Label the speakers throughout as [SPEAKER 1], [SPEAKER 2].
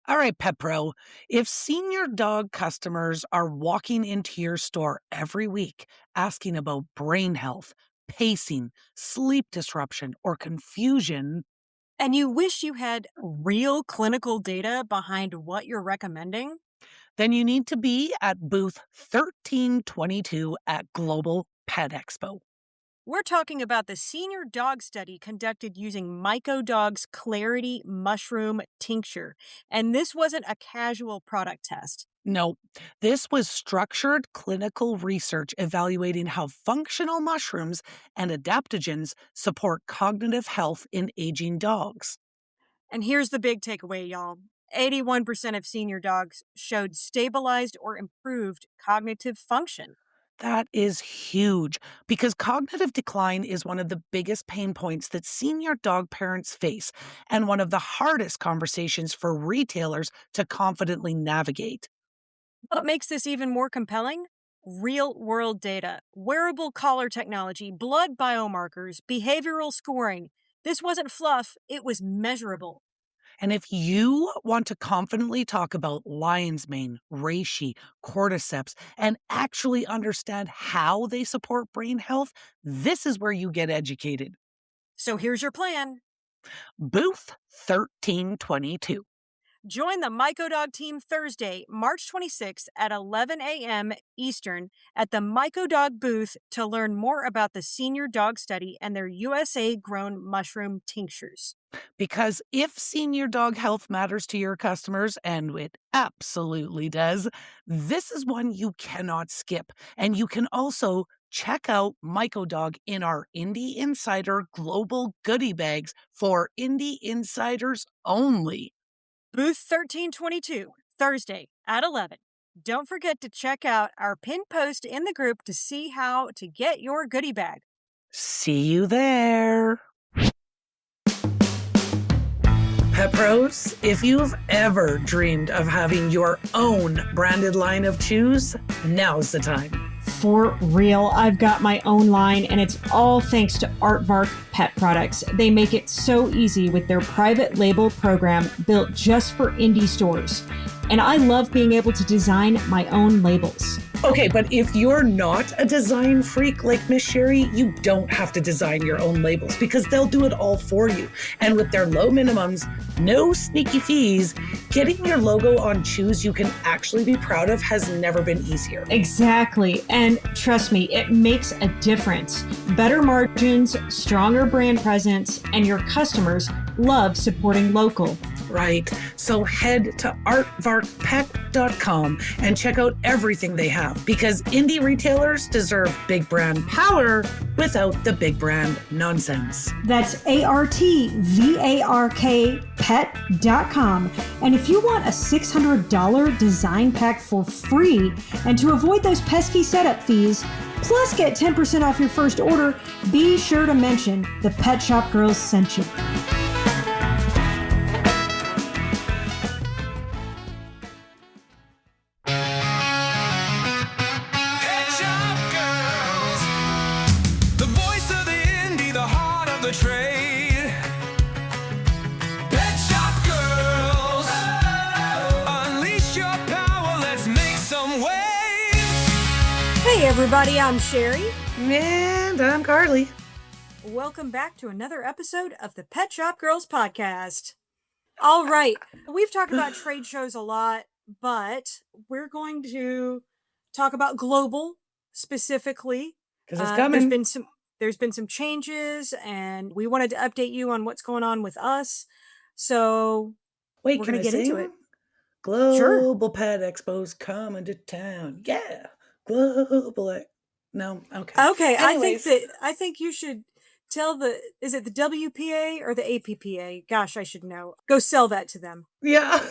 [SPEAKER 1] All right, Pet Pro. If senior dog customers are walking into your store every week asking about brain health, pacing, sleep disruption, or confusion,
[SPEAKER 2] And you wish you had real clinical data behind what you're recommending?
[SPEAKER 1] then you need to be at booth 1322 at Global Pet Expo.
[SPEAKER 2] We're talking about the senior dog study conducted using MycoDog's Clarity Mushroom Tincture. And this wasn't a casual product test.
[SPEAKER 1] No, this was structured clinical research evaluating how functional mushrooms and adaptogens support cognitive health in aging dogs.
[SPEAKER 2] And here's the big takeaway, y'all. 81% of senior dogs showed stabilized or improved cognitive function.
[SPEAKER 1] That is huge because cognitive decline is one of the biggest pain points that senior dog parents face and one of the hardest conversations for retailers to confidently navigate.
[SPEAKER 2] What makes this even more compelling? Real world data, wearable collar technology, blood biomarkers, behavioral scoring. This wasn't fluff, it was measurable.
[SPEAKER 1] And if you want to confidently talk about lion's mane, reishi, cordyceps, and actually understand how they support brain health, this is where you get educated.
[SPEAKER 2] So here's your plan.
[SPEAKER 1] Booth 1322.
[SPEAKER 2] Join the MycoDog team Thursday, March 26th at 11 a.m. Eastern at the MycoDog booth to learn more about the senior dog study and their USA grown mushroom tinctures.
[SPEAKER 1] Because if senior dog health matters to your customers, and it absolutely does, this is one you cannot skip. And you can also check out MycoDog in our Indie Insider Global Goodie Bags for Indie Insiders only.
[SPEAKER 2] Booth 1322, Thursday at 11. Don't forget to check out our pinned post in the group to see how to get your goodie bag.
[SPEAKER 1] See you there. Pet Pros, if you've ever dreamed of having your own branded line of chews, now's the time.
[SPEAKER 3] For real, I've got my own line, and it's all thanks to Aardvark Pet Products. They make it so easy with their private label program built just for indie stores. And I love being able to design my own labels.
[SPEAKER 1] Okay, but if you're not a design freak like Miss Sherry, you don't have to design your own labels because they'll do it all for you. And with their low minimums, no sneaky fees, getting your logo on shoes you can actually be proud of has never been easier.
[SPEAKER 3] Exactly. And trust me, it makes a difference. Better margins, stronger brand presence, and your customers love supporting local.
[SPEAKER 1] Right. So head to artvarkpet.com and check out everything they have because indie retailers deserve big brand power without the big brand nonsense.
[SPEAKER 3] That's ARTVARK pet.com. And if you want a $600 design pack for free and to avoid those pesky setup fees, plus get 10% off your first order, be sure to mention the Pet Shop Girls sent you.
[SPEAKER 2] Hey everybody, I'm Sherry.
[SPEAKER 1] And I'm Carly.
[SPEAKER 2] Welcome back to another episode of the Pet Shop Girls podcast. All right, we've talked about trade shows a lot, but we're going to talk about global specifically.
[SPEAKER 1] Because it's coming.
[SPEAKER 2] There's been some changes, and we wanted to update you on what's going on with us. So
[SPEAKER 1] wait,
[SPEAKER 2] we're going to get into it.
[SPEAKER 1] Global Pet Expo's coming to town. Yeah. No, okay.
[SPEAKER 2] Okay,
[SPEAKER 1] Anyways.
[SPEAKER 2] I think you should tell is it the WPA or the APPA? Gosh, I should know. Go sell that to them.
[SPEAKER 1] Yeah.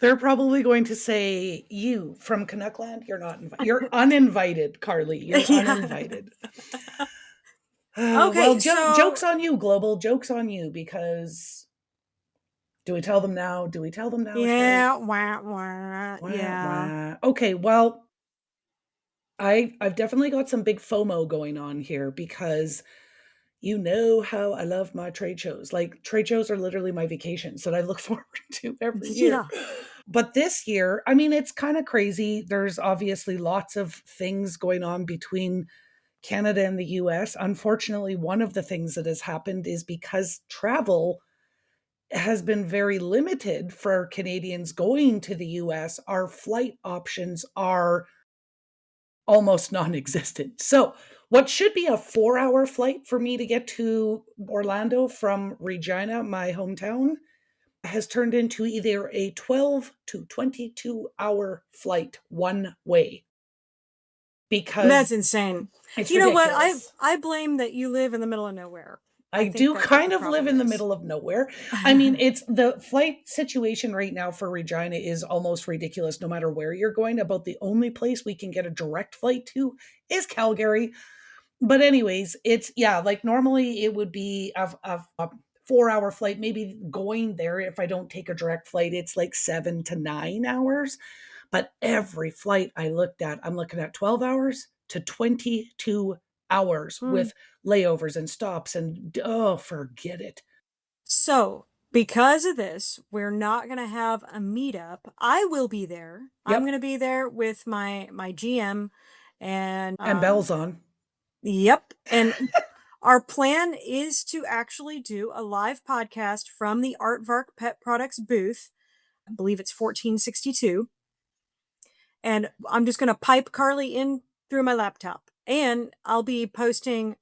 [SPEAKER 1] They're probably going to say, you from Canuckland, you're not invited. You're uninvited, Carly. You're uninvited.
[SPEAKER 2] Okay,
[SPEAKER 1] well, joke's on you, Global. Joke's on you because... Do we tell them now?
[SPEAKER 2] Yeah, wah, wah, yeah.
[SPEAKER 1] Okay, well, I've definitely got some big FOMO going on here because You know how I love my trade shows. Like, trade shows are literally my vacations that I look forward to every year.
[SPEAKER 2] Yeah.
[SPEAKER 1] But this year, I mean, it's kind of crazy. There's obviously lots of things going on between Canada and the US. Unfortunately, one of the things that has happened is because travel has been very limited for Canadians going to the US, our flight options are almost non-existent. So, what should be a 4-hour flight for me to get to Orlando from Regina, my hometown, has turned into either a 12 to 22-hour flight one way
[SPEAKER 2] That's
[SPEAKER 1] because
[SPEAKER 2] insane.
[SPEAKER 1] it's
[SPEAKER 2] You know what?
[SPEAKER 1] ridiculous.
[SPEAKER 2] I blame that you live in the middle of nowhere.
[SPEAKER 1] I
[SPEAKER 2] I think
[SPEAKER 1] do
[SPEAKER 2] that's what
[SPEAKER 1] kind
[SPEAKER 2] the
[SPEAKER 1] of live
[SPEAKER 2] problem
[SPEAKER 1] in the
[SPEAKER 2] is.
[SPEAKER 1] middle of nowhere. I mean, it's the flight situation right now for Regina is almost ridiculous no matter where you're going. About the only place we can get a direct flight to is Calgary. But anyways, it's yeah, like normally it would be a 4-hour flight, maybe going there if I don't take a direct flight, it's like 7 to 9 hours. But every flight I looked at, I'm looking at 12 hours to 22 hours
[SPEAKER 2] Hmm.
[SPEAKER 1] with layovers and stops and oh, forget it.
[SPEAKER 2] So, because of this, we're not going to have a meetup. I will be there. I'm
[SPEAKER 1] Yep.
[SPEAKER 2] going to be there with my GM and
[SPEAKER 1] And bells on.
[SPEAKER 2] yep. And our plan is to actually do a live podcast from the Artvark Pet Products booth. I believe it's 1462. And I'm just going to pipe Carly in through my laptop. And I'll be posting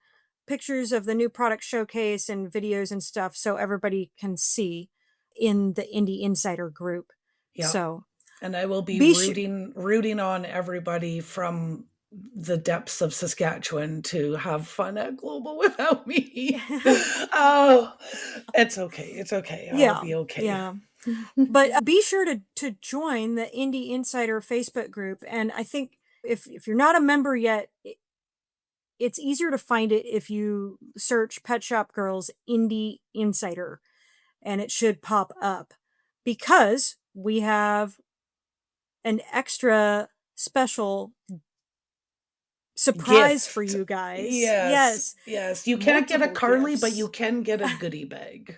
[SPEAKER 2] pictures of the new product showcase and videos and stuff so everybody can see in the Indie Insider group.
[SPEAKER 1] Yeah.
[SPEAKER 2] So
[SPEAKER 1] And I will be
[SPEAKER 2] be sure.
[SPEAKER 1] rooting on everybody from the depths of Saskatchewan to have fun at Global without me. Oh, it's okay. It's okay. I'll
[SPEAKER 2] Yeah.
[SPEAKER 1] be okay.
[SPEAKER 2] Yeah. But be sure to join the Indie Insider Facebook group. And I think if you're not a member yet, it's easier to find it if you search Pet Shop Girls Indie Insider, and it should pop up because we have an extra special surprise for
[SPEAKER 1] Gift.
[SPEAKER 2] you guys.
[SPEAKER 1] Yes.
[SPEAKER 2] Yes,
[SPEAKER 1] Yes. You can't get a
[SPEAKER 2] multiple
[SPEAKER 1] Carly, but you
[SPEAKER 2] gifts.
[SPEAKER 1] can get a goodie bag.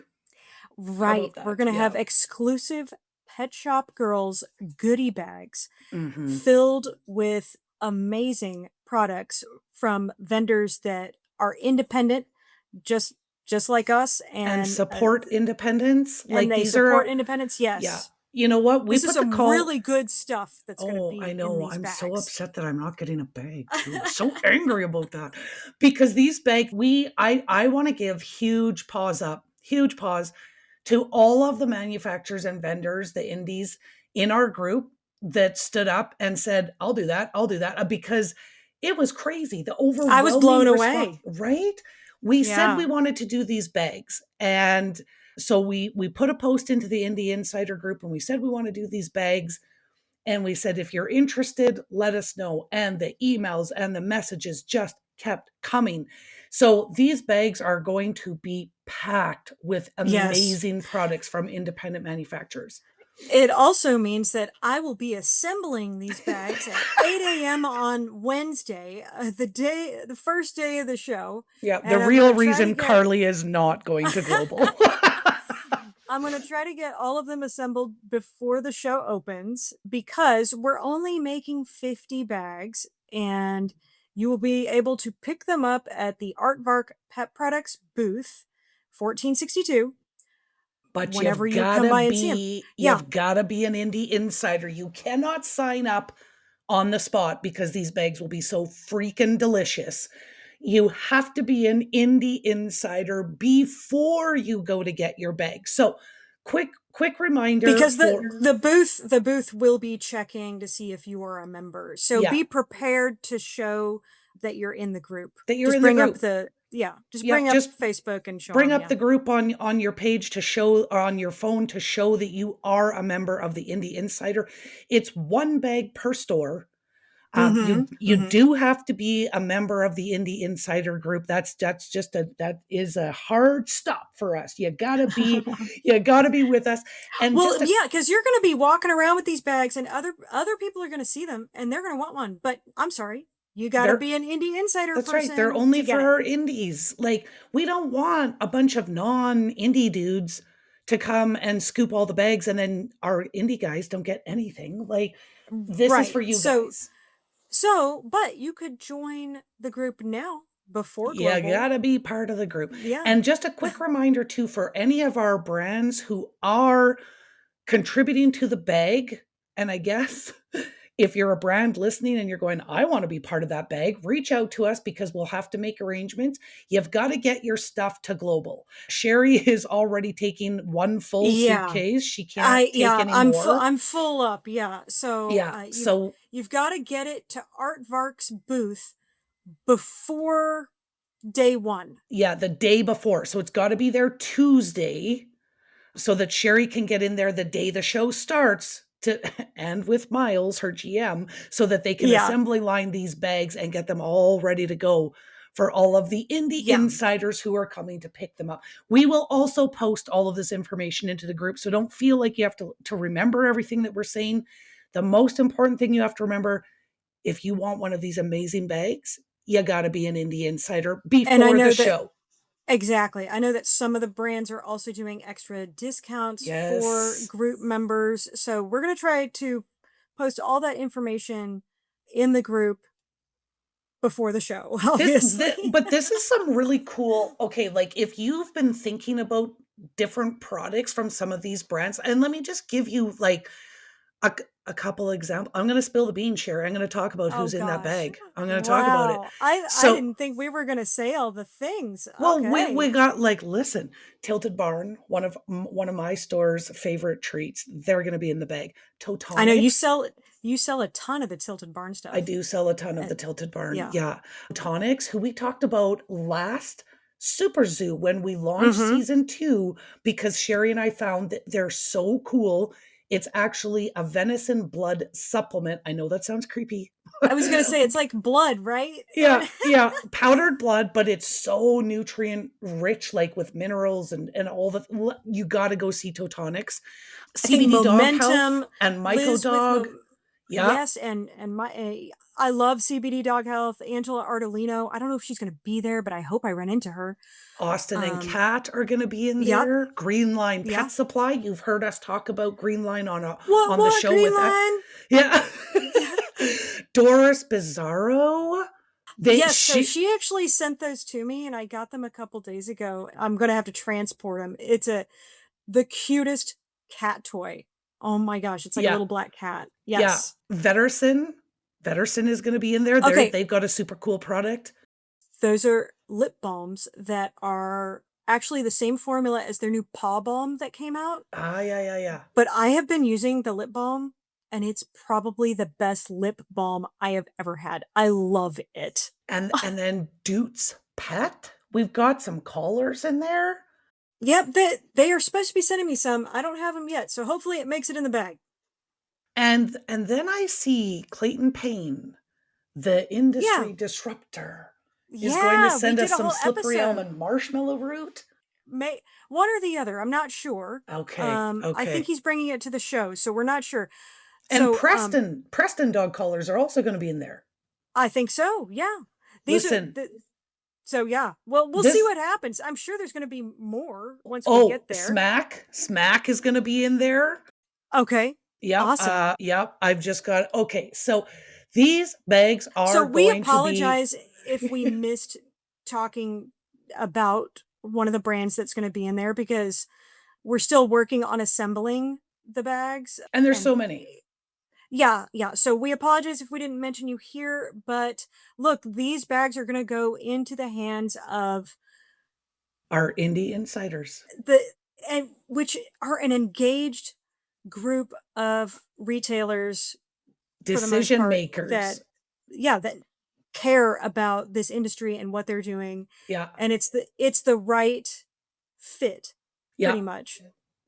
[SPEAKER 1] How
[SPEAKER 2] Right.
[SPEAKER 1] about
[SPEAKER 2] We're
[SPEAKER 1] that?
[SPEAKER 2] going to have
[SPEAKER 1] Yeah.
[SPEAKER 2] exclusive Pet Shop Girls goodie bags
[SPEAKER 1] Mm-hmm.
[SPEAKER 2] filled with amazing products from vendors that are independent, just just like us,
[SPEAKER 1] And support independence.
[SPEAKER 2] and
[SPEAKER 1] Like
[SPEAKER 2] they
[SPEAKER 1] these
[SPEAKER 2] support
[SPEAKER 1] are,
[SPEAKER 2] independence.
[SPEAKER 1] yeah.
[SPEAKER 2] Yes.
[SPEAKER 1] You know what? We
[SPEAKER 2] This is
[SPEAKER 1] put the
[SPEAKER 2] some
[SPEAKER 1] call.
[SPEAKER 2] really good stuff that's going to
[SPEAKER 1] Oh, I
[SPEAKER 2] be in
[SPEAKER 1] know.
[SPEAKER 2] these
[SPEAKER 1] I'm so
[SPEAKER 2] bags.
[SPEAKER 1] upset that I'm not getting a bag too. I'm so angry about that. Because these bags, I want to give huge pause to all of the manufacturers and vendors, the indies in our group that stood up and said, I'll do that. I'll do that. Because it was crazy. The
[SPEAKER 2] I was blown
[SPEAKER 1] overwhelming response,
[SPEAKER 2] away.
[SPEAKER 1] right? We said we
[SPEAKER 2] Yeah.
[SPEAKER 1] wanted to do these bags. And so we put a post into the Indie Insider group and we said we want to do these bags and we said, if you're interested, let us know. And the emails and the messages just kept coming. So these bags are going to be packed with
[SPEAKER 2] Yes.
[SPEAKER 1] amazing products from independent manufacturers.
[SPEAKER 2] It also means that I will be assembling these bags at 8 a.m. on Wednesday, the first day of the show.
[SPEAKER 1] Yeah, the
[SPEAKER 2] And I'm going
[SPEAKER 1] real
[SPEAKER 2] to try to
[SPEAKER 1] reason
[SPEAKER 2] get
[SPEAKER 1] Carly is not going to Global.
[SPEAKER 2] I'm going to try to get all of them assembled before the show opens because we're only making 50 bags and you will be able to pick them up at the Artvark Pet Products booth, 1462,
[SPEAKER 1] But
[SPEAKER 2] whenever you come by and see them. Yeah,
[SPEAKER 1] you've gotta be an indie insider. You cannot sign up on the spot because these bags will be so freaking delicious. You have to be an indie insider before you go to get your bag. So, quick reminder
[SPEAKER 2] because
[SPEAKER 1] for
[SPEAKER 2] the booth will be checking to see if you are a member. So
[SPEAKER 1] yeah,
[SPEAKER 2] be prepared to show that you're in the group.
[SPEAKER 1] that you're
[SPEAKER 2] Just
[SPEAKER 1] in the
[SPEAKER 2] bring up
[SPEAKER 1] group.
[SPEAKER 2] the yeah, just
[SPEAKER 1] Yep,
[SPEAKER 2] bring up
[SPEAKER 1] just
[SPEAKER 2] Facebook and show
[SPEAKER 1] bring
[SPEAKER 2] them.
[SPEAKER 1] up
[SPEAKER 2] Yeah.
[SPEAKER 1] the group on your page to show or on your phone to show that you are a member of the Indie Insider. It's one bag per store.
[SPEAKER 2] Mm-hmm.
[SPEAKER 1] You
[SPEAKER 2] Mm-hmm.
[SPEAKER 1] do have to be a member of the Indie Insider group. That is a hard stop for us. You gotta be with us. And
[SPEAKER 2] Well,
[SPEAKER 1] just a
[SPEAKER 2] yeah, because you're going to be walking around with these bags, and other people are going to see them, and they're going to want one. But I'm sorry, You got to
[SPEAKER 1] They're
[SPEAKER 2] be an indie insider
[SPEAKER 1] That's right. They're
[SPEAKER 2] person
[SPEAKER 1] only
[SPEAKER 2] to get
[SPEAKER 1] for
[SPEAKER 2] it.
[SPEAKER 1] our indies. Like, we don't want a bunch of non-indie dudes to come and scoop all the bags and then our indie guys don't get anything. Like, this is for
[SPEAKER 2] Right.
[SPEAKER 1] you guys.
[SPEAKER 2] But you could join the group now before
[SPEAKER 1] You
[SPEAKER 2] Global.
[SPEAKER 1] gotta be part of the group.
[SPEAKER 2] Yeah.
[SPEAKER 1] And just a quick reminder too, for any of our brands who are contributing to the bag, and I guess if you're a brand listening and you're going, I want to be part of that bag, reach out to us because we'll have to make arrangements. You've got to get your stuff to Global. Sherry is already taking one full
[SPEAKER 2] Yeah.
[SPEAKER 1] suitcase. She can't take any
[SPEAKER 2] I'm full.
[SPEAKER 1] more.
[SPEAKER 2] I'm full up. Yeah. So
[SPEAKER 1] Yeah. So
[SPEAKER 2] you've got to get it to Artvark's booth before day one.
[SPEAKER 1] yeah, the day before. So it's got to be there Tuesday so that Sherry can get in there the day the show starts to and with Miles, her GM, so that they can
[SPEAKER 2] Yeah.
[SPEAKER 1] assembly line these bags and get them all ready to go for all of the indie
[SPEAKER 2] Yeah.
[SPEAKER 1] insiders who are coming to pick them up. We will also post all of this information into the group, so don't feel like you have to remember everything that we're saying. The most important thing you have to remember, if you want one of these amazing bags, you got to be an indie insider
[SPEAKER 2] And I
[SPEAKER 1] before the
[SPEAKER 2] know that
[SPEAKER 1] show.
[SPEAKER 2] exactly. I know that some of the brands are also doing extra discounts for
[SPEAKER 1] Yes.
[SPEAKER 2] group members. So we're going to try to post all that information in the group before the show, obviously.
[SPEAKER 1] But this is some really cool. Okay, like if you've been thinking about different products from some of these brands, and let me just give you like a, a couple examples. I'm going to spill the beans, Sherry. I'm going to talk about
[SPEAKER 2] Oh
[SPEAKER 1] who's in that
[SPEAKER 2] gosh.
[SPEAKER 1] bag. I'm going to talk about it.
[SPEAKER 2] Wow. I
[SPEAKER 1] So,
[SPEAKER 2] didn't think we were going to say all the things.
[SPEAKER 1] well, we
[SPEAKER 2] Okay.
[SPEAKER 1] got like, listen, Tilted Barn, one of my store's favorite treats. They're going to be in the bag.
[SPEAKER 2] I know
[SPEAKER 1] Totonics.
[SPEAKER 2] you sell a ton of the Tilted Barn
[SPEAKER 1] I
[SPEAKER 2] stuff.
[SPEAKER 1] do sell a ton of the
[SPEAKER 2] And
[SPEAKER 1] Tilted Barn.
[SPEAKER 2] yeah.
[SPEAKER 1] Yeah. Tonics, who we talked about last Super Zoo when we launched
[SPEAKER 2] Mhm.
[SPEAKER 1] season 2, because Sherry and I found that they're so cool. It's actually a venison blood supplement. I know that sounds creepy.
[SPEAKER 2] I was going to say it's like blood, right?
[SPEAKER 1] Yeah, yeah, powdered blood, but it's so nutrient rich, like with minerals and all the. You got to go see Totonics,
[SPEAKER 2] I think
[SPEAKER 1] CBD Dog Health,
[SPEAKER 2] Momentum,
[SPEAKER 1] and Myco
[SPEAKER 2] Liz with
[SPEAKER 1] Dog. Yeah,
[SPEAKER 2] yes, and my I love CBD Dog Health. Angela Ardolino. I don't know if she's going to be there, but I hope I run into her.
[SPEAKER 1] Austin and
[SPEAKER 2] Um,
[SPEAKER 1] Kat are going to be in
[SPEAKER 2] yep,
[SPEAKER 1] there. Green Line
[SPEAKER 2] yeah.
[SPEAKER 1] Pet Supply. You've heard us talk about Green Line on the
[SPEAKER 2] What
[SPEAKER 1] show
[SPEAKER 2] Green
[SPEAKER 1] with
[SPEAKER 2] Line?
[SPEAKER 1] yeah. Doris Bizarro. They
[SPEAKER 2] Yes, so
[SPEAKER 1] she
[SPEAKER 2] she actually sent those to me, and I got them a couple days ago. I'm gonna have to transport them. It's the cutest cat toy. Oh my gosh, it's like a
[SPEAKER 1] yeah
[SPEAKER 2] little black cat.
[SPEAKER 1] yeah
[SPEAKER 2] Yes.
[SPEAKER 1] Vetterson is going to be in there.
[SPEAKER 2] Okay,
[SPEAKER 1] They've got a super cool product.
[SPEAKER 2] those are lip balms that are actually the same formula as their new paw balm that came out.
[SPEAKER 1] Yeah.
[SPEAKER 2] But I have been using the lip balm, and it's probably the best lip balm I have ever had. I love it.
[SPEAKER 1] And then Doots Pet. We've got some collars in there.
[SPEAKER 2] Yep, they are supposed to be sending me some. I don't have them yet, so hopefully it makes it in the bag.
[SPEAKER 1] And then I see Clayton Payne, the
[SPEAKER 2] Yeah,
[SPEAKER 1] industry disruptor, is going to
[SPEAKER 2] yeah, we
[SPEAKER 1] send
[SPEAKER 2] did
[SPEAKER 1] us
[SPEAKER 2] a
[SPEAKER 1] some
[SPEAKER 2] whole
[SPEAKER 1] slippery
[SPEAKER 2] episode.
[SPEAKER 1] almond marshmallow root.
[SPEAKER 2] May one or the other. I'm not sure.
[SPEAKER 1] Okay,
[SPEAKER 2] I think
[SPEAKER 1] okay.
[SPEAKER 2] he's bringing it to the show, so we're not sure.
[SPEAKER 1] And
[SPEAKER 2] So,
[SPEAKER 1] Preston dog collars are also going to be in there.
[SPEAKER 2] I think so. Yeah, these are
[SPEAKER 1] Listen,
[SPEAKER 2] the. So yeah, well, we'll see
[SPEAKER 1] this
[SPEAKER 2] what happens. I'm sure there's going to be more once we
[SPEAKER 1] oh,
[SPEAKER 2] get there.
[SPEAKER 1] Smack is going to be in there.
[SPEAKER 2] Okay,
[SPEAKER 1] Yep,
[SPEAKER 2] awesome.
[SPEAKER 1] yep. I've just got okay. So these bags
[SPEAKER 2] So
[SPEAKER 1] are
[SPEAKER 2] we
[SPEAKER 1] going to be
[SPEAKER 2] apologize if we missed talking about one of the brands that's going to be in there because we're still working on assembling the bags
[SPEAKER 1] and there's
[SPEAKER 2] and
[SPEAKER 1] so many.
[SPEAKER 2] yeah. So we apologize if we didn't mention you here, but look, these bags are going to go into the hands of
[SPEAKER 1] Our indie insiders.
[SPEAKER 2] the and which are an engaged group of retailers for the most
[SPEAKER 1] Decision
[SPEAKER 2] part that
[SPEAKER 1] makers.
[SPEAKER 2] that care about this industry and what they're doing,
[SPEAKER 1] Yeah.
[SPEAKER 2] and it's the right fit
[SPEAKER 1] Yeah.
[SPEAKER 2] pretty much.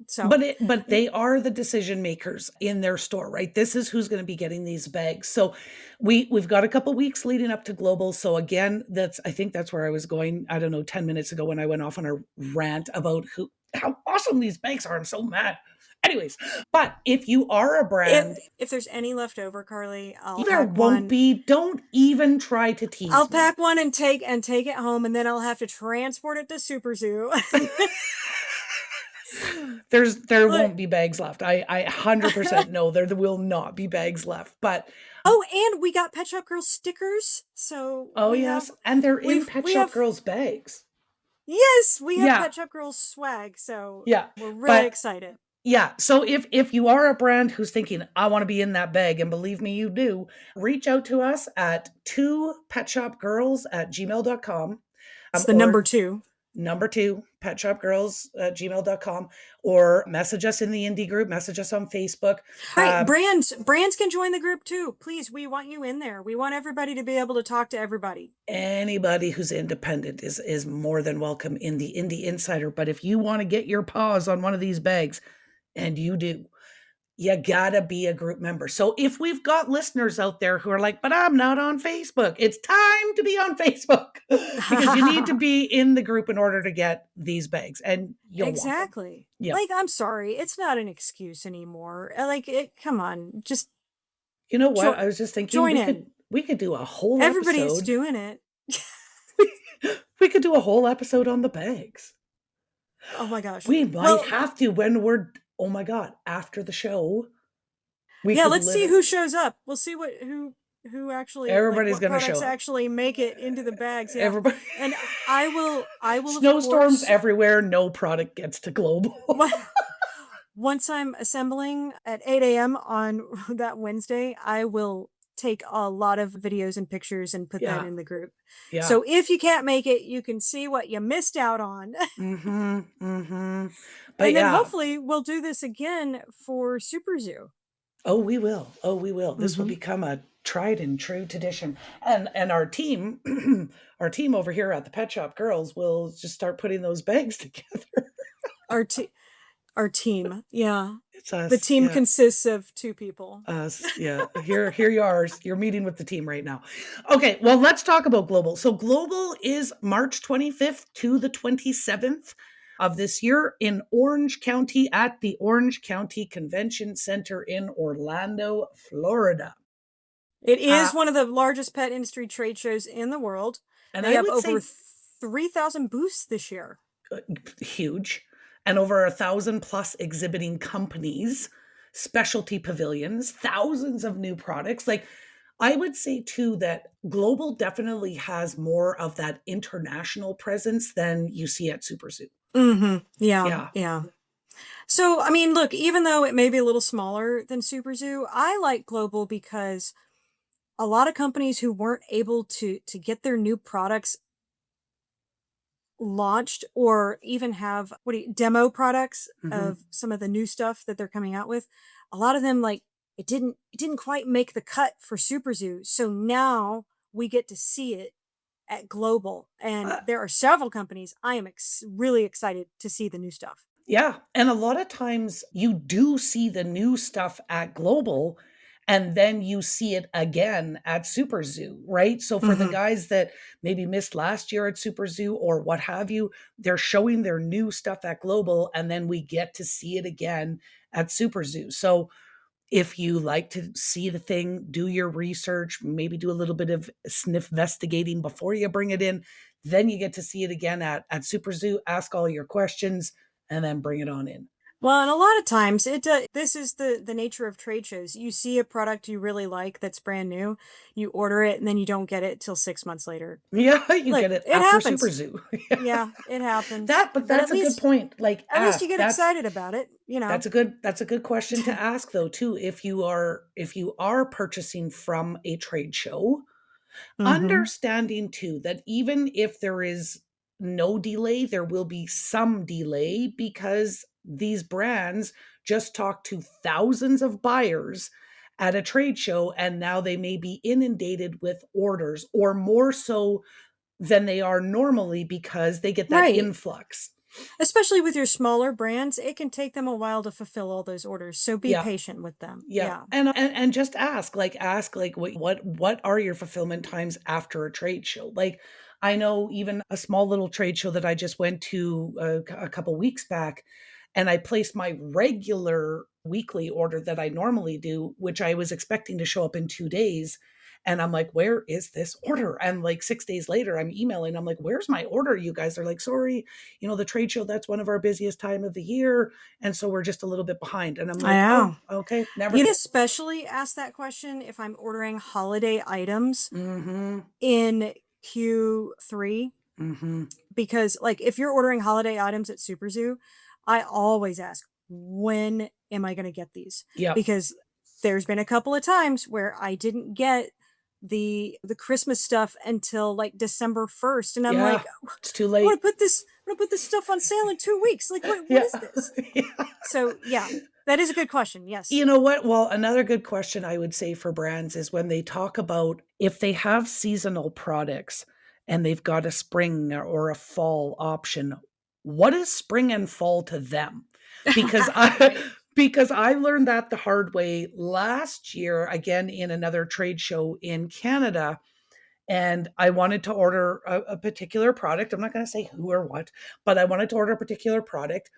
[SPEAKER 2] So
[SPEAKER 1] But they are the decision makers in their store, right? This is who's going to be getting these bags. So we've got a couple weeks leading up to Global. So again, I think that's where I was going, I don't know, 10 minutes ago when I went off on a rant about how awesome these bags are. I'm so mad. Anyways, but if you are a brand,
[SPEAKER 2] if there's any left over, Carly, I'll
[SPEAKER 1] there
[SPEAKER 2] pack
[SPEAKER 1] won't
[SPEAKER 2] one.
[SPEAKER 1] be. Don't even try to tease
[SPEAKER 2] I'll
[SPEAKER 1] me.
[SPEAKER 2] pack one and take it home, and then I'll have to transport it to Super Zoo.
[SPEAKER 1] There won't be bags left. I 100% know there will not be bags left. But
[SPEAKER 2] oh, and we got Pet Shop Girls stickers. So
[SPEAKER 1] yes, and they're in Pet Shop
[SPEAKER 2] have
[SPEAKER 1] Girls bags.
[SPEAKER 2] yes, we have
[SPEAKER 1] Yeah.
[SPEAKER 2] Pet Shop Girls swag. So
[SPEAKER 1] Yeah,
[SPEAKER 2] we're really
[SPEAKER 1] but
[SPEAKER 2] excited.
[SPEAKER 1] yeah, so if you are a brand who's thinking, I want to be in that bag, and believe me, you do, reach out to us at 2petshopgirls@gmail.com.
[SPEAKER 2] It's the number 2.
[SPEAKER 1] Number 2, petshopgirls@gmail.com, or message us in the indie group, message us on Facebook.
[SPEAKER 2] Right. Brands can join the group too. Please, we want you in there. We want everybody to be able to talk to everybody.
[SPEAKER 1] Anybody who's independent is more than welcome in the Indie Insider. But if you want to get your paws on one of these bags, and you do, you gotta be a group member. So if we've got listeners out there who are like, but I'm not on Facebook, it's time to be on Facebook because you need to be in the group in order to get these bags, and you'll
[SPEAKER 2] exactly.
[SPEAKER 1] want them. Yeah.
[SPEAKER 2] Like, I'm sorry, it's not an excuse anymore. Like, come on, just.
[SPEAKER 1] You know what? I was just thinking we could do a whole
[SPEAKER 2] Everybody's
[SPEAKER 1] episode.
[SPEAKER 2] doing it.
[SPEAKER 1] We could do a whole episode on the bags.
[SPEAKER 2] Oh my gosh.
[SPEAKER 1] We might have to when we're, oh my God, after the show.
[SPEAKER 2] Let's see who shows up. We'll see who actually,
[SPEAKER 1] everybody's
[SPEAKER 2] going to
[SPEAKER 1] show up.
[SPEAKER 2] actually make it into the bags. Yeah.
[SPEAKER 1] Everybody.
[SPEAKER 2] And I will
[SPEAKER 1] Snowstorms everywhere. No product gets to Global.
[SPEAKER 2] Once I'm assembling at 8 a.m. on that Wednesday, I will take a lot of videos and pictures and put that in the group. Yeah. So if you can't make it, you can see what you missed out on.
[SPEAKER 1] But
[SPEAKER 2] and then hopefully we'll do this again for Super Zoo.
[SPEAKER 1] Oh, we will. This will become a tried and true tradition. And our team, over here at the Pet Shop Girls will just start putting those bags together.
[SPEAKER 2] Our team, yeah.
[SPEAKER 1] It's us.
[SPEAKER 2] The team consists of 2 people.
[SPEAKER 1] Us, yeah. Here you are. You're meeting with the team right now. Okay, well, let's talk about Global. So Global is March 25th to the 27th of this year in Orange County at the Orange County Convention Center in Orlando, Florida.
[SPEAKER 2] It is one of the largest pet industry trade shows in the world. And they have over 3,000 booths this year.
[SPEAKER 1] Huge. And over 1,000 plus exhibiting companies, specialty pavilions, thousands of new products. Like, I would say too that Global definitely has more of that international presence than you see at Super Zoo.
[SPEAKER 2] Yeah. So, I mean, look, even though it may be a little smaller than Super Zoo, I like Global because a lot of companies who weren't able to get their new products launched or even have demo products of some of the new stuff that they're coming out with, a lot of them, like, it didn't quite make the cut for Super Zoo. So now we get to see it at Global, and there are several companies. I am really excited to see the new stuff.
[SPEAKER 1] Yeah, and a lot of times you do see the new stuff at Global, and then you see it again at Super Zoo, right? So for the guys that maybe missed last year at Super Zoo or what have you, they're showing their new stuff at Global, and then we get to see it again at Super Zoo. So if you like to see the thing, do your research, maybe do a little bit of sniff investigating before you bring it in, then you get to see it again at Super Zoo, ask all your questions, and then bring it on in.
[SPEAKER 2] Well, and a lot of times this is the nature of trade shows. You see a product you really like that's brand new, you order it, and then you don't get it till 6 months later.
[SPEAKER 1] Yeah, you get it after
[SPEAKER 2] happens.
[SPEAKER 1] Super Zoo.
[SPEAKER 2] Yeah, it happens.
[SPEAKER 1] But that's a good point. Like,
[SPEAKER 2] at least you get excited about it. You know,
[SPEAKER 1] that's a good question to ask though too. If you are purchasing from a trade show, understanding too that even if there is no delay, there will be some delay because these brands just talk to thousands of buyers at a trade show, and now they may be inundated with orders, or more so than they are normally because they get that influx.
[SPEAKER 2] Especially with your smaller brands, it can take them a while to fulfill all those orders. So be patient with them.
[SPEAKER 1] Yeah. And just ask what are your fulfillment times after a trade show? Like, I know even a small little trade show that I just went to a couple weeks back, and I placed my regular weekly order that I normally do, which I was expecting to show up in 2 days. And I'm like, where is this order? And like 6 days later, I'm emailing. I'm like, where's my order? You guys are like, sorry, the trade show, that's one of our busiest time of the year. And so we're just a little bit behind. And I'm
[SPEAKER 2] I
[SPEAKER 1] like, oh,
[SPEAKER 2] know.
[SPEAKER 1] okay, never.
[SPEAKER 2] You especially ask that question if I'm ordering holiday items
[SPEAKER 1] Mm-hmm.
[SPEAKER 2] in Q3.
[SPEAKER 1] Mm-hmm.
[SPEAKER 2] Because like if you're ordering holiday items at Super Zoo, I always ask, when am I going to get these?
[SPEAKER 1] Yeah.
[SPEAKER 2] Because there's been a couple of times where I didn't get the Christmas stuff until like December 1st, and I'm like,
[SPEAKER 1] it's too
[SPEAKER 2] I
[SPEAKER 1] late.
[SPEAKER 2] want to put this stuff on sale in 2 weeks. Like what
[SPEAKER 1] Yeah.
[SPEAKER 2] is this?
[SPEAKER 1] Yeah.
[SPEAKER 2] So yeah, that is a good question. Yes.
[SPEAKER 1] You know what? Well, another good question I would say for brands is when they talk about if they have seasonal products and they've got a spring or a fall option, what is spring and fall to them? Because
[SPEAKER 2] Right.
[SPEAKER 1] because I learned that the hard way last year, again in another trade show in Canada, and I wanted to order a particular product. I'm not going to say who or what, but I wanted to order a particular product,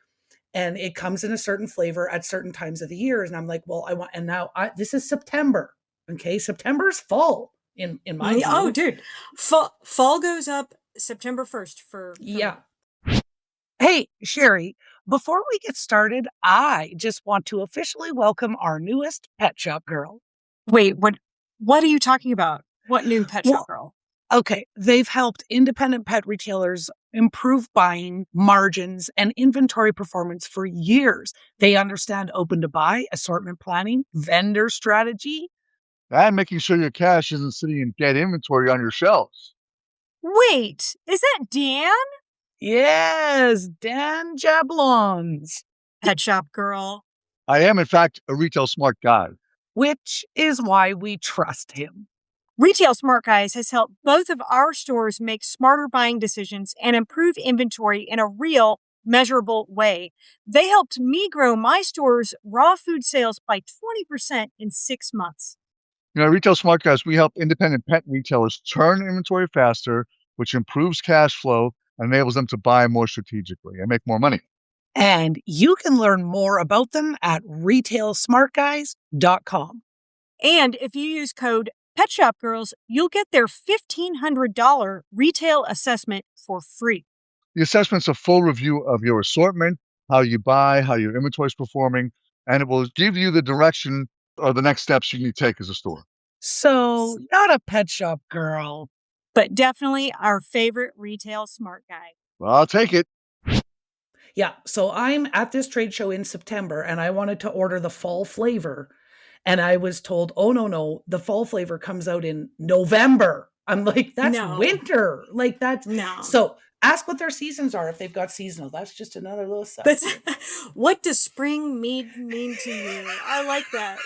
[SPEAKER 1] and it comes in a certain flavor at certain times of the year. And I'm like, well, and now this is September. Okay. September's fall in my
[SPEAKER 2] Oh,
[SPEAKER 1] view.
[SPEAKER 2] dude, fall goes up September 1st for
[SPEAKER 1] Yeah.
[SPEAKER 2] me.
[SPEAKER 1] Hey, Sherry, before we get started, I just want to officially welcome our newest pet shop girl.
[SPEAKER 2] Wait, what are you talking about? What new pet shop
[SPEAKER 1] Well,
[SPEAKER 2] girl?
[SPEAKER 1] okay, they've helped independent pet retailers improve buying margins and inventory performance for years. They understand open to buy, assortment planning, vendor strategy.
[SPEAKER 4] And making sure your cash isn't sitting in dead inventory on your shelves.
[SPEAKER 2] Wait, is that Dan?
[SPEAKER 1] Yes, Dan Jablons,
[SPEAKER 2] Pet shop girl.
[SPEAKER 4] I am, in fact, a retail smart guy.
[SPEAKER 1] which is why we trust him.
[SPEAKER 2] Retail Smart Guys has helped both of our stores make smarter buying decisions and improve inventory in a real, measurable way. They helped me grow my store's raw food sales by 20% in 6 months.
[SPEAKER 4] Retail smart guys, we help independent pet retailers turn inventory faster, which improves cash flow and enables them to buy more strategically and make more money.
[SPEAKER 1] And you can learn more about them at retailsmartguys.com.
[SPEAKER 2] And if you use code Pet Shop Girls, you'll get their $1,500 retail assessment for free.
[SPEAKER 4] The assessment's a full review of your assortment, how you buy, how your inventory is performing, and it will give you the direction or the next steps you need to take as a store.
[SPEAKER 1] So, not a pet shop girl,
[SPEAKER 2] but definitely our favorite retail smart guy.
[SPEAKER 4] Well, I'll take it.
[SPEAKER 1] Yeah, so I'm at this trade show in September and I wanted to order the fall flavor. And I was told, oh, no, the fall flavor comes out in November. I'm like, that's winter. Like that's
[SPEAKER 2] no.
[SPEAKER 1] So ask what their seasons are if they've got seasonal. That's just another little side.
[SPEAKER 2] That's what does spring mean to you? I like that.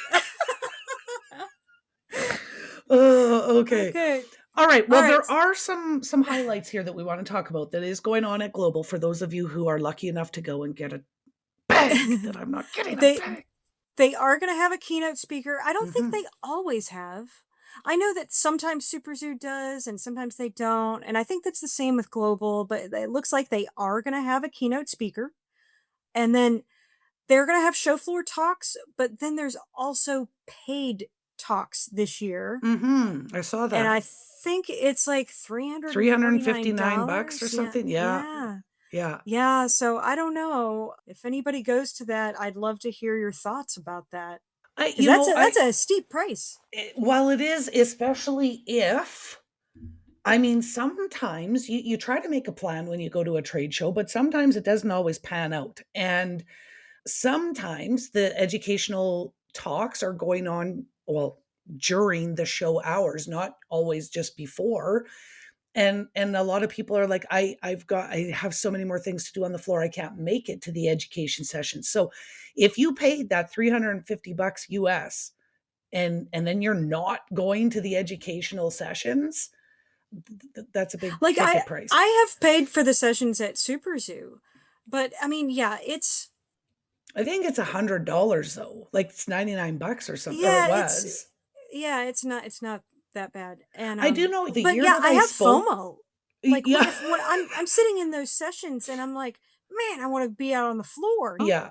[SPEAKER 1] Oh, okay.
[SPEAKER 2] Okay.
[SPEAKER 1] All right. Well, there are some highlights here that we want to talk about that is going on at Global for those of you who are lucky enough to go and get a bag that I'm not getting a bag.
[SPEAKER 2] They are going to have a keynote speaker. I don't think they always have. I know that sometimes Super Zoo does and sometimes they don't. And I think that's the same with Global, but it looks like they are going to have a keynote speaker. And then they're going to have show floor talks, but then there's also paid talks this year.
[SPEAKER 1] I saw that.
[SPEAKER 2] And I think it's like
[SPEAKER 1] $359 or something.
[SPEAKER 2] Yeah. So I don't know if anybody goes to that. I'd love to hear your thoughts about that. That's a steep price.
[SPEAKER 1] Well, it is, especially if, I mean, sometimes you try to make a plan when you go to a trade show, but sometimes it doesn't always pan out. And sometimes the educational talks are going on, well, during the show hours, not always just before. And a lot of people are like, I have so many more things to do on the floor. I can't make it to the education session. So if you paid that $350 US and then you're not going to the educational sessions, that's a big ticket price.
[SPEAKER 2] I have paid for the sessions at Super Zoo, but I mean, I
[SPEAKER 1] think it's $100 though. Like it's $99 or something. Yeah, or it was.
[SPEAKER 2] It's not that bad. And
[SPEAKER 1] I do know the
[SPEAKER 2] but
[SPEAKER 1] year
[SPEAKER 2] yeah,
[SPEAKER 1] that
[SPEAKER 2] I have
[SPEAKER 1] spoke,
[SPEAKER 2] FOMO. Like
[SPEAKER 1] Yeah.
[SPEAKER 2] when I'm sitting in those sessions and I'm like, man, I want to be out on the floor.
[SPEAKER 1] Yeah.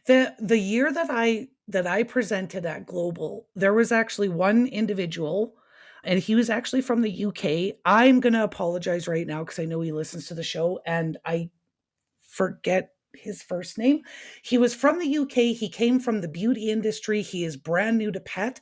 [SPEAKER 1] The year that I presented at Global, there was actually one individual, and he was actually from the UK. I'm gonna apologize right now because I know he listens to the show, and I forget his first name. He was from the UK. He came from the beauty industry. He is brand new to pet.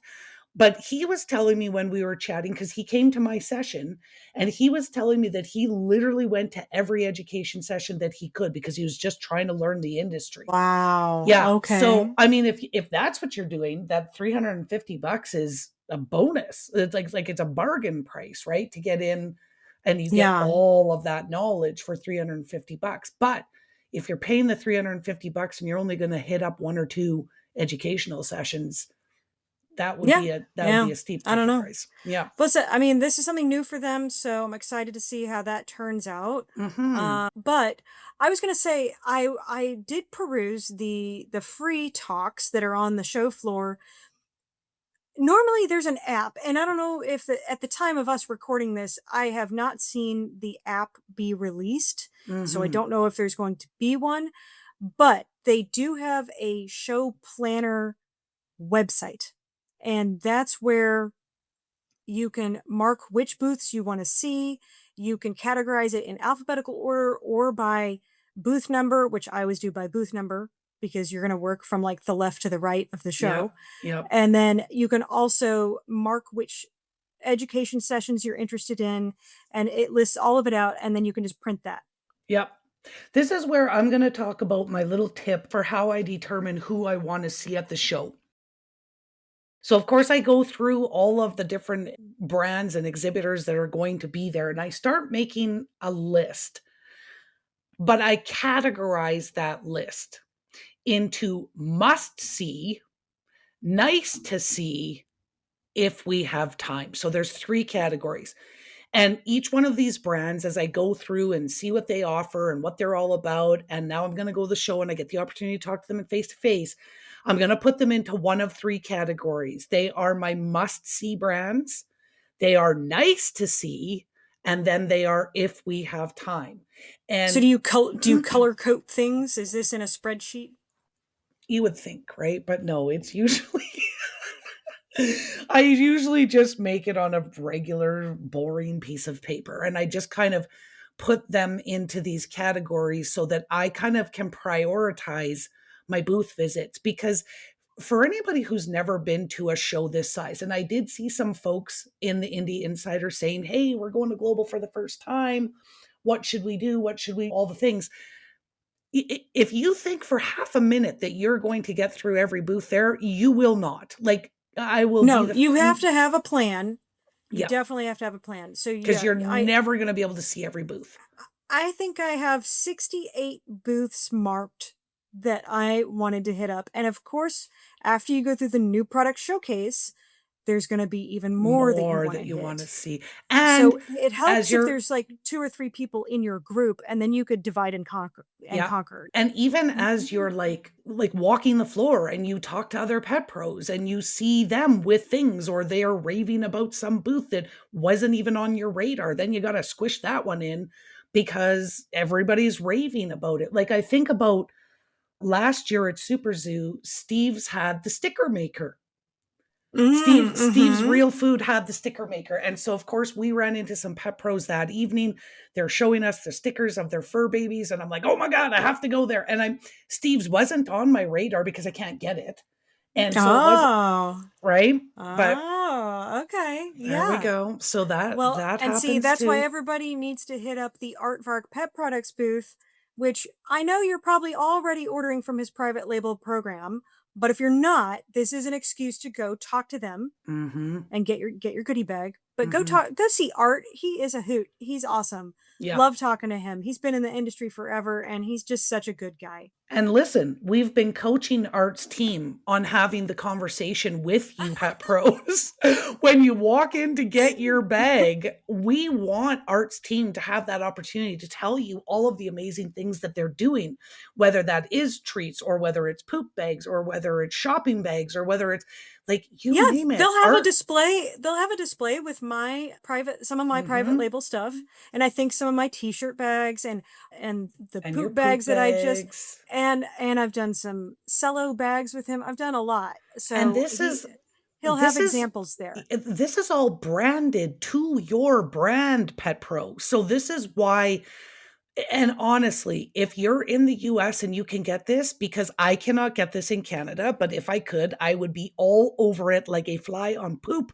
[SPEAKER 1] But he was telling me when we were chatting, because he came to my session, and he was telling me that he literally went to every education session that he could because he was just trying to learn the industry.
[SPEAKER 2] Wow.
[SPEAKER 1] Yeah.
[SPEAKER 2] Okay.
[SPEAKER 1] So, I mean, if that's what you're doing, that $350 is a bonus. It's like it's a bargain price, right? To get in and you get
[SPEAKER 2] Yeah.
[SPEAKER 1] all of that knowledge for $350. But if you're paying the $350 and you're only going to hit up one or two educational sessions,
[SPEAKER 2] Yeah.
[SPEAKER 1] that would
[SPEAKER 2] Yeah.
[SPEAKER 1] be a steep
[SPEAKER 2] I don't
[SPEAKER 1] ticket
[SPEAKER 2] know.
[SPEAKER 1] price. Yeah.
[SPEAKER 2] Plus, I mean, this is something new for them, so I'm excited to see how that turns out.
[SPEAKER 1] Mhm.
[SPEAKER 2] But I was gonna say I did peruse the free talks that are on the show floor. Normally, there's an app, and I don't know if at the time of us recording this, I have not seen the app be released, so I
[SPEAKER 1] Mhm.
[SPEAKER 2] don't know if there's going to be one. But they do have a show planner website, and that's where you can mark which booths you want to see. You can categorize it in alphabetical order or by booth number, which I always do by booth number because you're going to work from like the left to the right of the
[SPEAKER 1] Yep.
[SPEAKER 2] show.
[SPEAKER 1] Yep.
[SPEAKER 2] And then you can also mark which education sessions you're interested in, and it lists all of it out, and then you can just print that.
[SPEAKER 1] Yep. This is where I'm going to talk about my little tip for how I determine who I want to see at the show. So, of course, I go through all of the different brands and exhibitors that are going to be there, and I start making a list, but I categorize that list into must see, nice to see, if we have time. So there's 3 categories. And each one of these brands, as I go through and see what they offer and what they're all about, and now I'm going to go to the show and I get the opportunity to talk to them face to face, I'm going to put them into one of 3 categories. They are my must see brands, they are nice to see, and then they are if we have time.
[SPEAKER 2] So
[SPEAKER 1] And
[SPEAKER 2] do you color code things? Is this in a spreadsheet?
[SPEAKER 1] you would think, right? But no, it's usually I usually just make it on a regular, boring piece of paper. And I just kind of put them into these categories so that I kind of can prioritize my booth visits. Because for anybody who's never been to a show this size, and I did see some folks in the Indie Insider saying, hey, we're going to Global for the first time. What should we do? What should we, all the things. If you think for half a minute that you're going to get through every booth there, you will not. Like, I will be
[SPEAKER 2] No,
[SPEAKER 1] the
[SPEAKER 2] you have to have a plan. You
[SPEAKER 1] yeah,
[SPEAKER 2] definitely have to have a plan. So
[SPEAKER 1] because
[SPEAKER 2] yeah,
[SPEAKER 1] you're never going to be able to see every booth.
[SPEAKER 2] I think I have 68 booths marked that I wanted to hit up. And of course, after you go through the new product showcase, there's going to be even more that you
[SPEAKER 1] More
[SPEAKER 2] want
[SPEAKER 1] that
[SPEAKER 2] to
[SPEAKER 1] you want to
[SPEAKER 2] hit.
[SPEAKER 1] see. And
[SPEAKER 2] So it
[SPEAKER 1] as
[SPEAKER 2] helps if
[SPEAKER 1] you're
[SPEAKER 2] there's like 2 or 3 people in your group, and then you could divide and conquer and
[SPEAKER 1] yeah.
[SPEAKER 2] conquer.
[SPEAKER 1] And even as you're like walking the floor and you talk to other pet pros and you see them with things or they are raving about some booth that wasn't even on your radar, then you got to squish that one in because everybody's raving about it. Like I think about last year at Super Zoo, Steve's had the sticker maker. Steve's
[SPEAKER 2] Mm-hmm.
[SPEAKER 1] Real Food had the sticker maker. And so of course we ran into some pet pros that evening. They're showing us the stickers of their fur babies and I'm like, "Oh my god, I have to go there." And I'm Steve's wasn't on my radar because I can't get it. And so it was
[SPEAKER 2] Oh.
[SPEAKER 1] right? But
[SPEAKER 2] Oh, okay.
[SPEAKER 1] there we
[SPEAKER 2] Yeah.
[SPEAKER 1] go. So
[SPEAKER 2] Well,
[SPEAKER 1] that
[SPEAKER 2] and see,
[SPEAKER 1] happens
[SPEAKER 2] that's why
[SPEAKER 1] too.
[SPEAKER 2] everybody needs to hit up the Artvark Pet Products booth, which I know you're probably already ordering from his private label program, but if you're not, this is an excuse to go talk to them
[SPEAKER 1] Mhm.
[SPEAKER 2] and get your goodie bag. But
[SPEAKER 1] Mhm.
[SPEAKER 2] go see Art. He is a hoot. He's awesome.
[SPEAKER 1] Yeah.
[SPEAKER 2] Love talking to him. He's been in the industry forever and he's just such a good guy.
[SPEAKER 1] And listen, we've been coaching Art's team on having the conversation with you, pet pros. When you walk in to get your bag, we want Art's team to have that opportunity to tell you all of the amazing things that they're doing, whether that is treats or whether it's poop bags or whether it's shopping bags or whether it's like you
[SPEAKER 2] Yeah,
[SPEAKER 1] name it.
[SPEAKER 2] they'll have a
[SPEAKER 1] Art.
[SPEAKER 2] display. They'll have a display with some of my private
[SPEAKER 1] Mhm.
[SPEAKER 2] label stuff, and I think some of my t-shirt bags and the
[SPEAKER 1] And your
[SPEAKER 2] poop
[SPEAKER 1] poop
[SPEAKER 2] bags that I just
[SPEAKER 1] bags.
[SPEAKER 2] and I've done some cello bags with him. I've done a lot.
[SPEAKER 1] And
[SPEAKER 2] So he'll have
[SPEAKER 1] this is
[SPEAKER 2] examples there.
[SPEAKER 1] this is all branded to your brand, Pet Pro. So this is why. And honestly, if you're in the US and you can get this, because I cannot get this in Canada, but if I could, I would be all over it like a fly on poop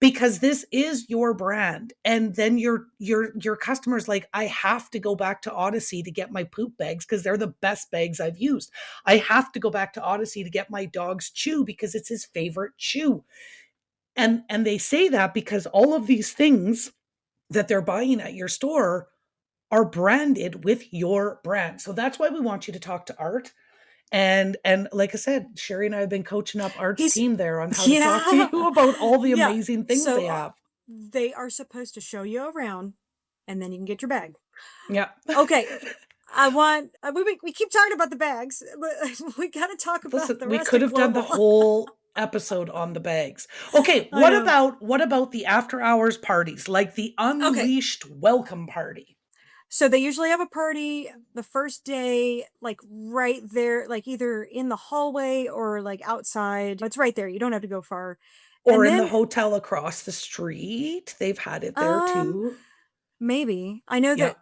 [SPEAKER 1] because this is your brand. And then your customers like, I have to go back to Odyssey to get my poop bags because they're the best bags I've used. I have to go back to Odyssey to get my dog's chew because it's his favorite chew. And they say that because all of these things that they're buying at your store are branded with your brand. So that's why we want you to talk to Art. And like I said, Sherry and I have been coaching up Art's
[SPEAKER 2] He's
[SPEAKER 1] team there on how to talk to
[SPEAKER 2] yeah.
[SPEAKER 1] you about all the
[SPEAKER 2] Yeah.
[SPEAKER 1] amazing things
[SPEAKER 2] So
[SPEAKER 1] they have.
[SPEAKER 2] they are supposed to show you around and then you can get your bag.
[SPEAKER 1] Yeah.
[SPEAKER 2] Okay. I want we keep talking about the bags. We got to talk
[SPEAKER 1] Listen,
[SPEAKER 2] about the
[SPEAKER 1] we
[SPEAKER 2] rest
[SPEAKER 1] could
[SPEAKER 2] of
[SPEAKER 1] have done the
[SPEAKER 2] global.
[SPEAKER 1] whole episode on the bags. Okay,
[SPEAKER 2] I know.
[SPEAKER 1] what about the after hours parties, like the
[SPEAKER 2] Okay.
[SPEAKER 1] unleashed welcome party?
[SPEAKER 2] So they usually have a party the first day, like right there, like either in the hallway or like outside. It's right there. You don't have to go far.
[SPEAKER 1] Or
[SPEAKER 2] And
[SPEAKER 1] in the
[SPEAKER 2] then,
[SPEAKER 1] hotel across the street. They've had it there
[SPEAKER 2] um,
[SPEAKER 1] too.
[SPEAKER 2] maybe I know
[SPEAKER 1] Yeah.
[SPEAKER 2] that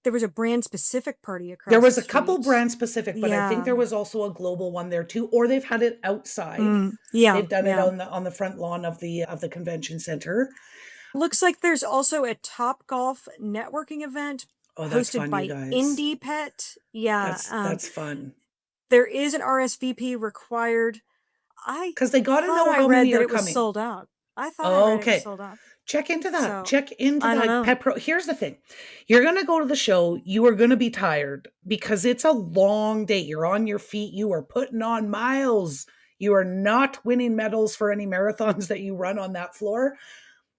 [SPEAKER 2] there was a brand specific party
[SPEAKER 1] There
[SPEAKER 2] across the
[SPEAKER 1] was a couple
[SPEAKER 2] street.
[SPEAKER 1] brand specific, but I think
[SPEAKER 2] Yeah.
[SPEAKER 1] there was also a global one there too, or they've had it outside.
[SPEAKER 2] Yeah.
[SPEAKER 1] They've done it
[SPEAKER 2] Yeah.
[SPEAKER 1] on the front lawn of the convention center.
[SPEAKER 2] Looks like there's also a Top Golf networking event
[SPEAKER 1] Oh, that's
[SPEAKER 2] hosted
[SPEAKER 1] fun, you
[SPEAKER 2] by
[SPEAKER 1] guys.
[SPEAKER 2] Indie Pet. Yeah.
[SPEAKER 1] That's fun.
[SPEAKER 2] There is an RSVP required. I
[SPEAKER 1] Because they got to
[SPEAKER 2] thought
[SPEAKER 1] know
[SPEAKER 2] I
[SPEAKER 1] how
[SPEAKER 2] read
[SPEAKER 1] many
[SPEAKER 2] that
[SPEAKER 1] are
[SPEAKER 2] it was
[SPEAKER 1] coming.
[SPEAKER 2] sold out. I thought I read it was
[SPEAKER 1] Okay.
[SPEAKER 2] sold out.
[SPEAKER 1] Check into that.
[SPEAKER 2] So
[SPEAKER 1] Check into
[SPEAKER 2] I don't
[SPEAKER 1] that
[SPEAKER 2] know.
[SPEAKER 1] Pet Pro. Here's the thing. You're going to go to the show. You are going to be tired because it's a long day. You're on your feet. You are putting on miles. You are not winning medals for any marathons that you run on that floor,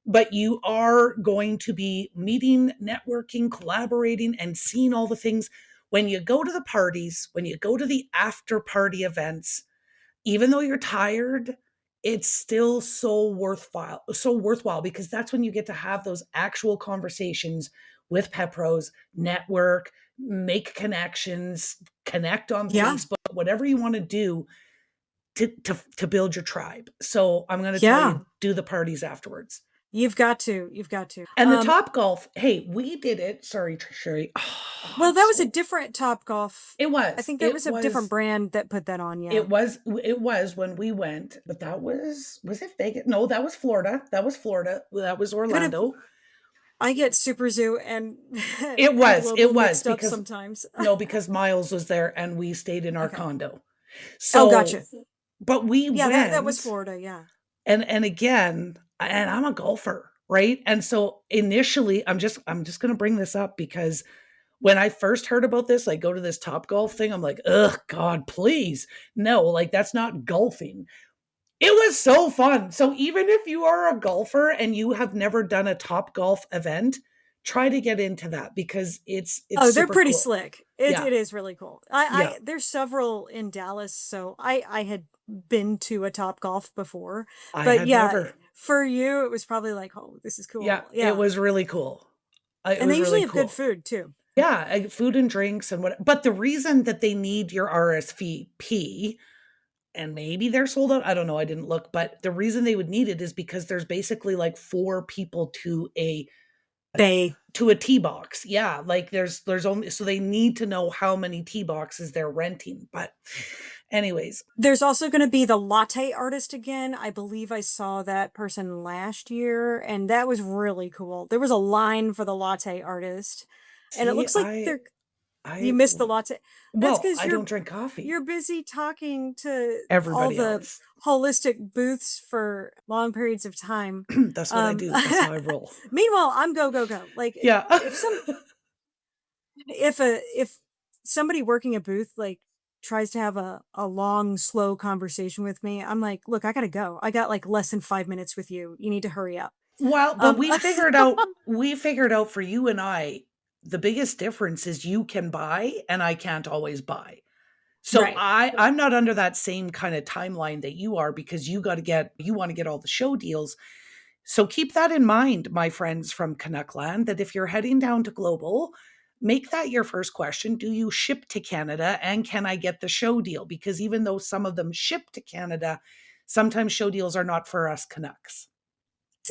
[SPEAKER 1] but you are going to be meeting, networking, collaborating, and seeing all the things. When you go to the parties, when you go to the after party events, even though you're tired, it's still so worthwhile because that's when you get to have those actual conversations with pet pros, network, make connections, connect on
[SPEAKER 2] Yeah.
[SPEAKER 1] Facebook, whatever you want to do to build your tribe. So I'm going to tell
[SPEAKER 2] Yeah.
[SPEAKER 1] you, do the parties afterwards.
[SPEAKER 2] You've got to. You've got to.
[SPEAKER 1] And the Top Golf, hey, we did it. Sorry, Sherry.
[SPEAKER 2] Well, that was a different Top Golf.
[SPEAKER 1] It
[SPEAKER 2] I
[SPEAKER 1] was.
[SPEAKER 2] think that was a different brand that put that on. Yeah.
[SPEAKER 1] It was when we went, but that was it Vegas? No, that was Florida. That was Florida. That was
[SPEAKER 2] Could have.
[SPEAKER 1] Orlando.
[SPEAKER 2] I get Super Zoo and
[SPEAKER 1] It
[SPEAKER 2] and
[SPEAKER 1] was.
[SPEAKER 2] Global
[SPEAKER 1] It was
[SPEAKER 2] mixed up
[SPEAKER 1] because
[SPEAKER 2] sometimes.
[SPEAKER 1] no, because Miles was there and we stayed in our
[SPEAKER 2] Okay.
[SPEAKER 1] condo.
[SPEAKER 2] Oh,
[SPEAKER 1] So,
[SPEAKER 2] gotcha.
[SPEAKER 1] but we
[SPEAKER 2] Yeah, that was
[SPEAKER 1] went
[SPEAKER 2] Florida. Yeah.
[SPEAKER 1] and again, and I'm a golfer, right? And so initially I'm just going to bring this up because when I first heard about this, like go to this Top Golf thing, I'm like, ugh, God, please. No, like that's not golfing. It was so fun. So even if you are a golfer and you have never done a Top Golf event, try to get into that because it's
[SPEAKER 2] Oh, they're
[SPEAKER 1] super
[SPEAKER 2] pretty
[SPEAKER 1] cool.
[SPEAKER 2] slick.
[SPEAKER 1] Yeah.
[SPEAKER 2] It is really cool.
[SPEAKER 1] Yeah.
[SPEAKER 2] There's several in Dallas, so I had been to a Top Golf before.
[SPEAKER 1] I
[SPEAKER 2] But
[SPEAKER 1] had
[SPEAKER 2] yeah,
[SPEAKER 1] never.
[SPEAKER 2] for you it was probably like, "Oh, this is
[SPEAKER 1] Yeah,
[SPEAKER 2] cool."
[SPEAKER 1] it
[SPEAKER 2] Yeah.
[SPEAKER 1] was really cool. It
[SPEAKER 2] And they
[SPEAKER 1] was
[SPEAKER 2] usually
[SPEAKER 1] really
[SPEAKER 2] have good
[SPEAKER 1] cool.
[SPEAKER 2] food too.
[SPEAKER 1] Yeah, food and drinks and what but the reason that they need your RSVP and maybe they're sold out, I don't know, I didn't look, but the reason they would need it is because there's basically like 4 people
[SPEAKER 2] They
[SPEAKER 1] to a tee box. Yeah, like there's only so they need to know how many tee boxes they're renting. But anyways,
[SPEAKER 2] There's also going to be the latte artist again. I believe I saw that person last year and that was really cool. There was a line for the latte artist. And it
[SPEAKER 1] see,
[SPEAKER 2] looks like you
[SPEAKER 1] I
[SPEAKER 2] missed the latte. That's
[SPEAKER 1] well,
[SPEAKER 2] because
[SPEAKER 1] I don't drink coffee.
[SPEAKER 2] you're busy talking to all
[SPEAKER 1] Everybody
[SPEAKER 2] the
[SPEAKER 1] else.
[SPEAKER 2] holistic booths for long periods of time.
[SPEAKER 1] That's what I do. That's how I roll.
[SPEAKER 2] Meanwhile, I'm go go go. Like
[SPEAKER 1] Yeah.
[SPEAKER 2] if somebody working a booth like tries to have a long, slow conversation with me, I'm like, look, I gotta go. I got like less than 5 minutes with you. You need to hurry up.
[SPEAKER 1] Well, but
[SPEAKER 2] Um,
[SPEAKER 1] we figured out for you and I, the biggest difference is you can buy and I can't always buy. So
[SPEAKER 2] right.
[SPEAKER 1] I'm not under that same kind of timeline that you are because you want to get all the show deals. So keep that in mind, my friends from Canuckland, that if you're heading down to Global, make that your first question. Do you ship to Canada and can I get the show deal? Because even though some of them ship to Canada, sometimes show deals are not for us Canucks.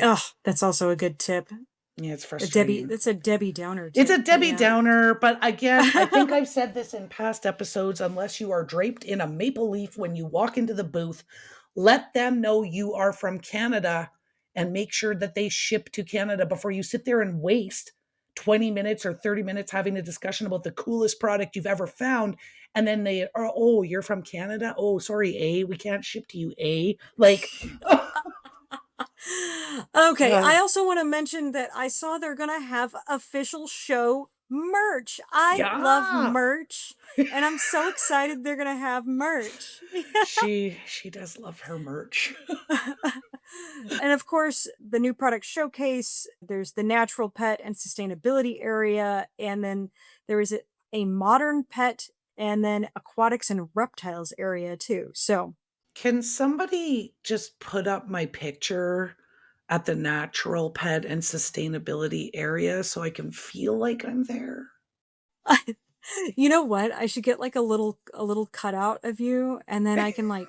[SPEAKER 2] Oh, that's also a good tip.
[SPEAKER 1] Yeah, it's
[SPEAKER 2] A Debbie,
[SPEAKER 1] frustrating.
[SPEAKER 2] that's a Debbie Downer
[SPEAKER 1] It's a
[SPEAKER 2] tip, but
[SPEAKER 1] Debbie
[SPEAKER 2] yeah.
[SPEAKER 1] Downer, but again, I think I've said this in past episodes unless you are draped in a maple leaf when you walk into the booth, let them know you are from Canada and make sure that they ship to Canada before you sit there and waste 20 minutes or 30 minutes having a discussion about the coolest product you've ever found. And then they are, oh, you're from Canada? Oh, sorry, we can't ship to you, Like,
[SPEAKER 2] Okay,
[SPEAKER 1] uh,
[SPEAKER 2] I also want to mention that I saw they're going to have official show merch. I love
[SPEAKER 1] yeah.
[SPEAKER 2] merch, and I'm so excited they're going to have merch.
[SPEAKER 1] She does love her merch.
[SPEAKER 2] And of course, the new product showcase, there's the natural pet and sustainability area, and then there is a modern pet and then aquatics and reptiles area too. So,
[SPEAKER 1] Can somebody just put up my picture at the natural pet and sustainability area so I can feel like I'm there?
[SPEAKER 2] you know what? I should get like a little cutout of you, and then I can like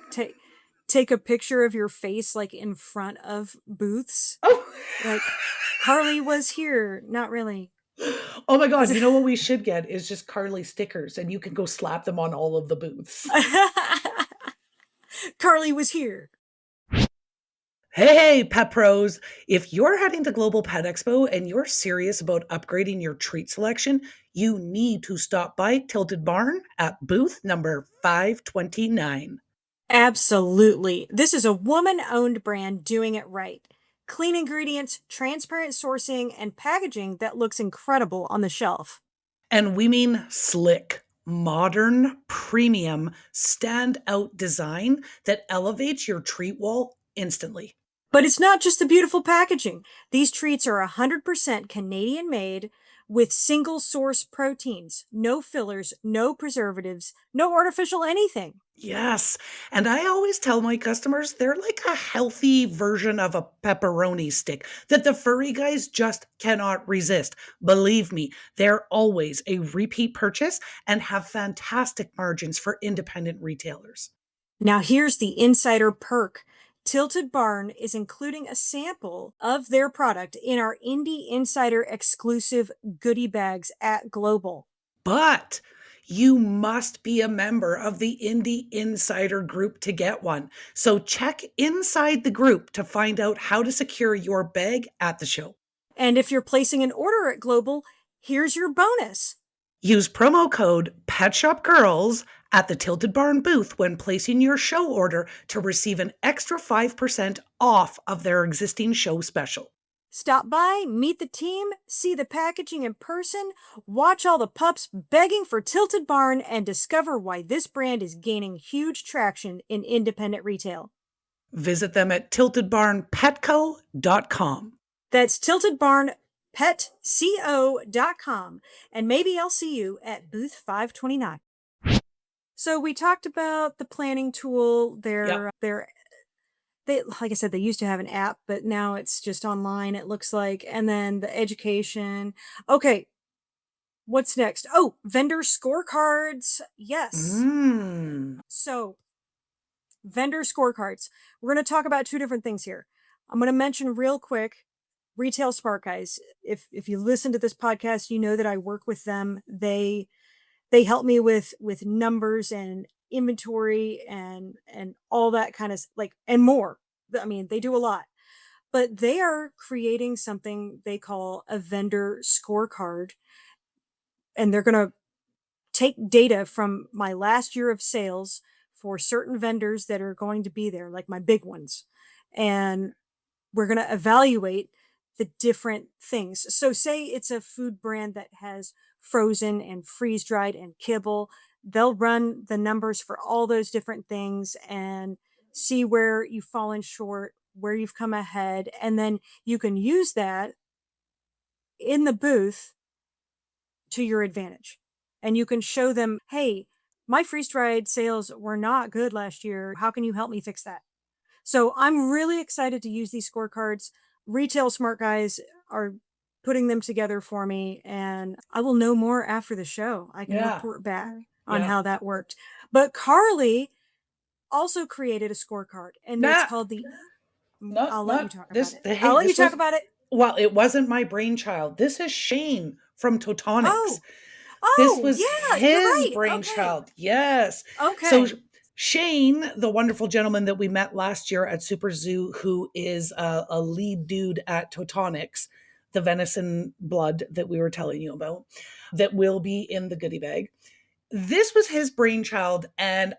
[SPEAKER 2] take a picture of your face like in front of booths.
[SPEAKER 1] Oh.
[SPEAKER 2] Like Carly was here. Not really.
[SPEAKER 1] Oh my god, you know what we should get is just Carly stickers and you can go slap them on all of the booths.
[SPEAKER 2] Carly was here.
[SPEAKER 1] Hey, pet pros! If you're heading to Global Pet Expo and you're serious about upgrading your treat selection, you need to stop by Tilted Barn at booth number 529.
[SPEAKER 2] Absolutely. This is a woman owned brand doing it right. Clean ingredients, transparent sourcing, and packaging that looks incredible on the shelf.
[SPEAKER 1] And we mean slick, modern, premium, stand-out design that elevates your treat wall instantly.
[SPEAKER 2] But it's not just the beautiful packaging. These treats are 100% Canadian made with single source proteins, no fillers, no preservatives, no artificial anything.
[SPEAKER 1] Yes. And I always tell my customers they're like a healthy version of a pepperoni stick that the furry guys just cannot resist. Believe me, they're always a repeat purchase and have fantastic margins for independent retailers.
[SPEAKER 2] Now, here's the insider perk. Tilted Barn is including a sample of their product in our Indie Insider exclusive goodie bags at Global.
[SPEAKER 1] But you must be a member of the Indie Insider group to get one. So check inside the group to find out how to secure your bag at the show.
[SPEAKER 2] And if you're placing an order at Global, here's your bonus.
[SPEAKER 1] Use promo code PetShopGirls at the Tilted Barn booth when placing your show order to receive an extra 5% off of their existing show special.
[SPEAKER 2] Stop by, meet the team, see the packaging in person, watch all the pups begging for Tilted Barn, and discover why this brand is gaining huge traction in independent retail.
[SPEAKER 1] Visit them at tiltedbarnpetco.com.
[SPEAKER 2] That's tiltedbarnpetco.com, and maybe I'll see you at booth 529. So we talked about the planning tool.
[SPEAKER 1] Yep.
[SPEAKER 2] They, like I said, they used to have an app, but now it's just online, it looks like. And then the education. Okay, what's next? Oh, vendor scorecards. Yes. So, vendor scorecards. We're going to talk about two different things here. I'm going to mention real quick Retail Spark Guys. If you listen to this podcast, you know that I work with them. They help me with numbers and inventory and all that kind of like and more. I mean, they do a lot. But they are creating something they call a vendor scorecard, and they're going to take data from my last year of sales for certain vendors that are going to be there, like my big ones. And we're going to evaluate the different things. So say it's a food brand that has frozen and freeze dried and kibble. they'll run the numbers for all those different things and see where you've fallen short, where you've come ahead, and then you can use that in the booth to your advantage. And you can show them, hey, my freeze dried sales were not good last year. How can you help me fix that? So I'm really excited to use these scorecards. Retail smart guys are putting them together for me, and I will know more after the show. I can
[SPEAKER 1] Yeah.
[SPEAKER 2] report back on
[SPEAKER 1] Yeah.
[SPEAKER 2] how that worked. But Carly also created a scorecard, and it's
[SPEAKER 1] Nah,
[SPEAKER 2] called the I'll let you
[SPEAKER 1] not
[SPEAKER 2] talk about
[SPEAKER 1] this.
[SPEAKER 2] it.
[SPEAKER 1] Hey,
[SPEAKER 2] I'll let you
[SPEAKER 1] this
[SPEAKER 2] talk
[SPEAKER 1] was,
[SPEAKER 2] about it.
[SPEAKER 1] well, it wasn't my brainchild. This is Shane from Totonics.
[SPEAKER 2] Oh,
[SPEAKER 1] This
[SPEAKER 2] oh,
[SPEAKER 1] was
[SPEAKER 2] yeah, you're
[SPEAKER 1] his
[SPEAKER 2] right. Okay.
[SPEAKER 1] brainchild. Yes. So
[SPEAKER 2] Okay.
[SPEAKER 1] Shane, the wonderful gentleman that we met last year at Super Zoo, who is a lead dude at Totonics, the venison blood that we were telling you about, that will be in the goodie bag. This was his brainchild, and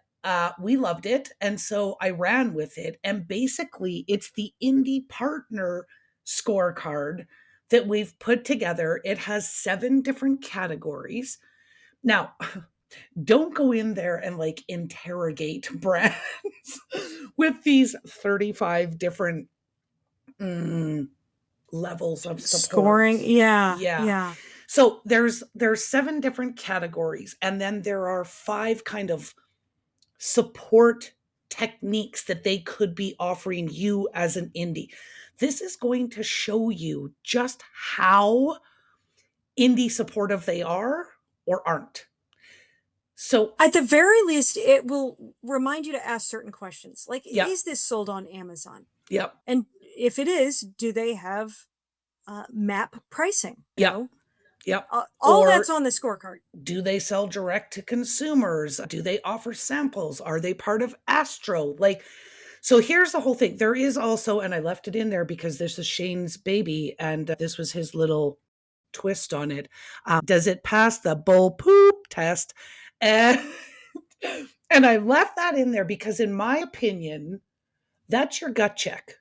[SPEAKER 1] we loved it. And so I ran with it. And basically, it's the indie partner scorecard that we've put together. It has 7 different categories. Now, don't go in there and like interrogate brands with these 35 different levels of support.
[SPEAKER 2] Scoring. Yeah.
[SPEAKER 1] Yeah.
[SPEAKER 2] Yeah.
[SPEAKER 1] So there's 7 different categories, and then there are 5 kind of support techniques that they could be offering you as an indie. This is going to show you just how indie supportive they are or aren't. So,
[SPEAKER 2] At the very least, it will remind you to ask certain questions. Like,
[SPEAKER 1] yeah,
[SPEAKER 2] is this sold on Amazon?
[SPEAKER 1] yeah,
[SPEAKER 2] And if it is, do they have map pricing?
[SPEAKER 1] yeah, yeah.
[SPEAKER 2] All that's
[SPEAKER 1] Or
[SPEAKER 2] on the scorecard.
[SPEAKER 1] do they sell direct to consumers? Do they offer samples? Are they part of Astro? Like, so here's the whole thing. There is also, and I left it in there because this is Shane's baby, and this was his little twist on it. Does it pass the bull poop test? And, and I left that in there because, in my opinion, that's your gut check.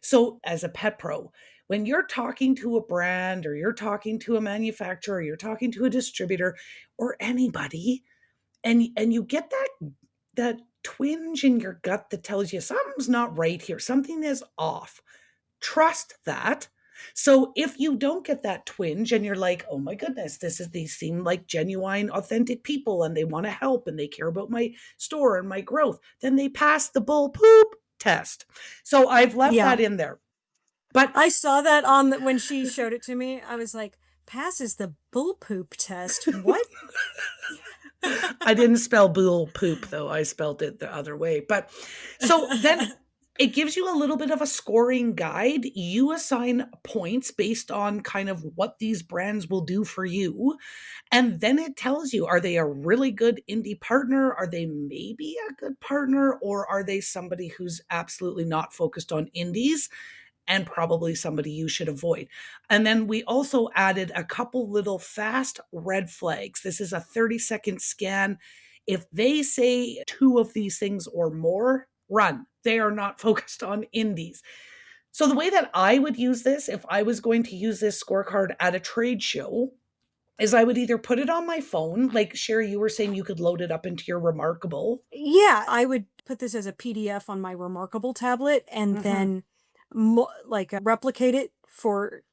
[SPEAKER 1] So, as a pet pro, when you're talking to a brand or you're talking to a manufacturer, or you're talking to a distributor or anybody, and you get that twinge in your gut that tells you something's not right here, something is off. Trust that. So if you don't get that twinge and you're like, oh my goodness, these seem like genuine, authentic people and they want to help and they care about my store and my growth, then they pass the bull poop test. So I've left
[SPEAKER 2] Yeah.
[SPEAKER 1] that in there. But
[SPEAKER 2] I saw that when she showed it to me. I was like, passes the bull poop test. What?
[SPEAKER 1] I didn't spell bull poop though. I spelled it the other way. But so then it gives you a little bit of a scoring guide. You assign points based on kind of what these brands will do for you. And then it tells you, are they a really good indie partner? Are they maybe a good partner? Or are they somebody who's absolutely not focused on indies and probably somebody you should avoid? And then we also added a couple little fast red flags. This is a 30-second scan. If they say 2 of these things or more, run. They are not focused on indies. So the way that I would use this, if I was going to use this scorecard at a trade show, is I would either put it on my phone, like Sherry, you were saying you could load it up into your Remarkable.
[SPEAKER 2] Yeah, I would put this as a PDF on my Remarkable tablet and then replicate it for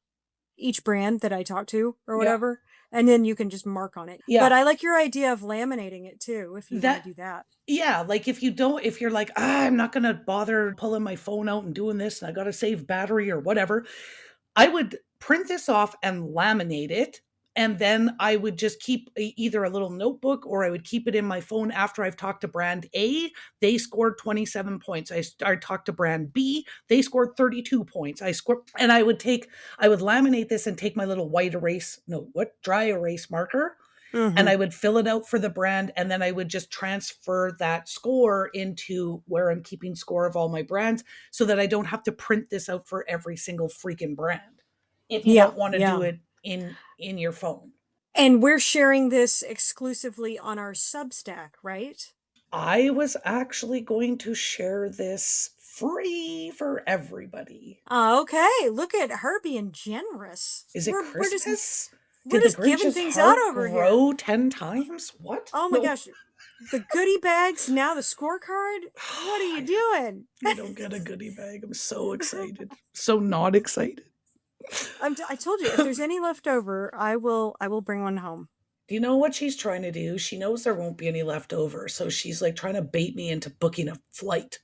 [SPEAKER 2] each brand that I talk to or
[SPEAKER 1] Yeah.
[SPEAKER 2] whatever. And then you can just mark on it.
[SPEAKER 1] Yeah.
[SPEAKER 2] But I like your idea of laminating it too, if you want
[SPEAKER 1] That
[SPEAKER 2] to do that.
[SPEAKER 1] Yeah, like if you're like, I'm not going to bother pulling my phone out and doing this and I got to save battery or whatever, I would print this off and laminate it. And then I would just keep either a little notebook or I would keep it in my phone after I've talked to brand A. They scored 27 points. I talked to brand B. They scored 32 points. And I would laminate this and take my little dry erase marker, and
[SPEAKER 2] Mm-hmm.
[SPEAKER 1] I would fill it out for the brand, and then I would just transfer that score into where I'm keeping score of all my brands so that I don't have to print this out for every single freaking brand if you
[SPEAKER 2] Yeah,
[SPEAKER 1] don't want to
[SPEAKER 2] yeah.
[SPEAKER 1] do it in your phone.
[SPEAKER 2] And we're sharing this exclusively on our Substack, right?
[SPEAKER 1] I was actually going to share this free for everybody.
[SPEAKER 2] Okay, look at her being generous.
[SPEAKER 1] Is it
[SPEAKER 2] We're just
[SPEAKER 1] Christmas?
[SPEAKER 2] We're
[SPEAKER 1] Did the
[SPEAKER 2] just giving
[SPEAKER 1] Grinch's
[SPEAKER 2] things out
[SPEAKER 1] heart
[SPEAKER 2] over here.
[SPEAKER 1] grow 10 times? What?
[SPEAKER 2] Oh my
[SPEAKER 1] No.
[SPEAKER 2] gosh. The goodie bags, now the scorecard. What are you doing?
[SPEAKER 1] I don't get a goodie bag. I'm so excited. So not excited.
[SPEAKER 2] I told you, if there's any left over, I will bring one home.
[SPEAKER 1] Do you know what she's trying to do? She knows there won't be any left over. So she's like trying to bait me into booking a flight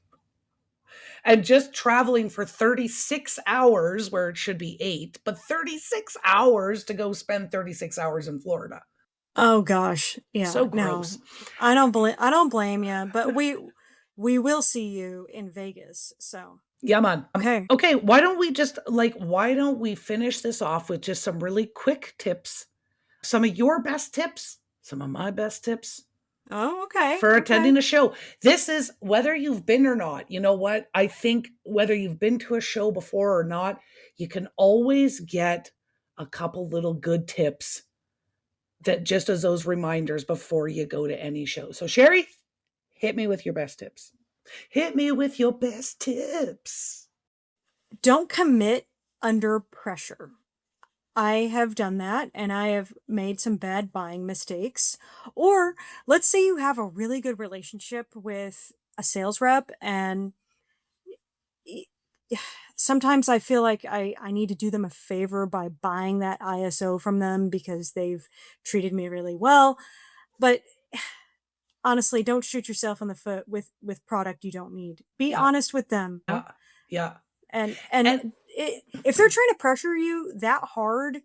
[SPEAKER 1] and just traveling for 36 hours where it should be 8, but 36 hours to go spend 36 hours in Florida.
[SPEAKER 2] Oh gosh. Yeah,
[SPEAKER 1] So
[SPEAKER 2] no.
[SPEAKER 1] gross.
[SPEAKER 2] I don't blame you, but we will see you in Vegas. So,
[SPEAKER 1] Yeah, man.
[SPEAKER 2] okay.
[SPEAKER 1] Okay, why don't we finish this off with just some really quick tips? Some of your best tips, some of my best tips
[SPEAKER 2] Oh, okay.
[SPEAKER 1] for
[SPEAKER 2] Okay.
[SPEAKER 1] attending a show. This is whether you've been or not. You know what? I think whether you've been to a show before or not, you can always get a couple little good tips that just as those reminders before you go to any show. So, Sherry, hit me with your best tips. Hit me with your best tips.
[SPEAKER 2] Don't commit under pressure. I have done that and I have made some bad buying mistakes. Or let's say you have a really good relationship with a sales rep and y- sometimes I feel like I need to do them a favor by buying that ISO from them because they've treated me really well. But honestly, don't shoot yourself in the foot with product you don't need. Be
[SPEAKER 1] Yeah,
[SPEAKER 2] honest with them.
[SPEAKER 1] yeah, yeah.
[SPEAKER 2] And
[SPEAKER 1] And
[SPEAKER 2] if they're trying to pressure you that hard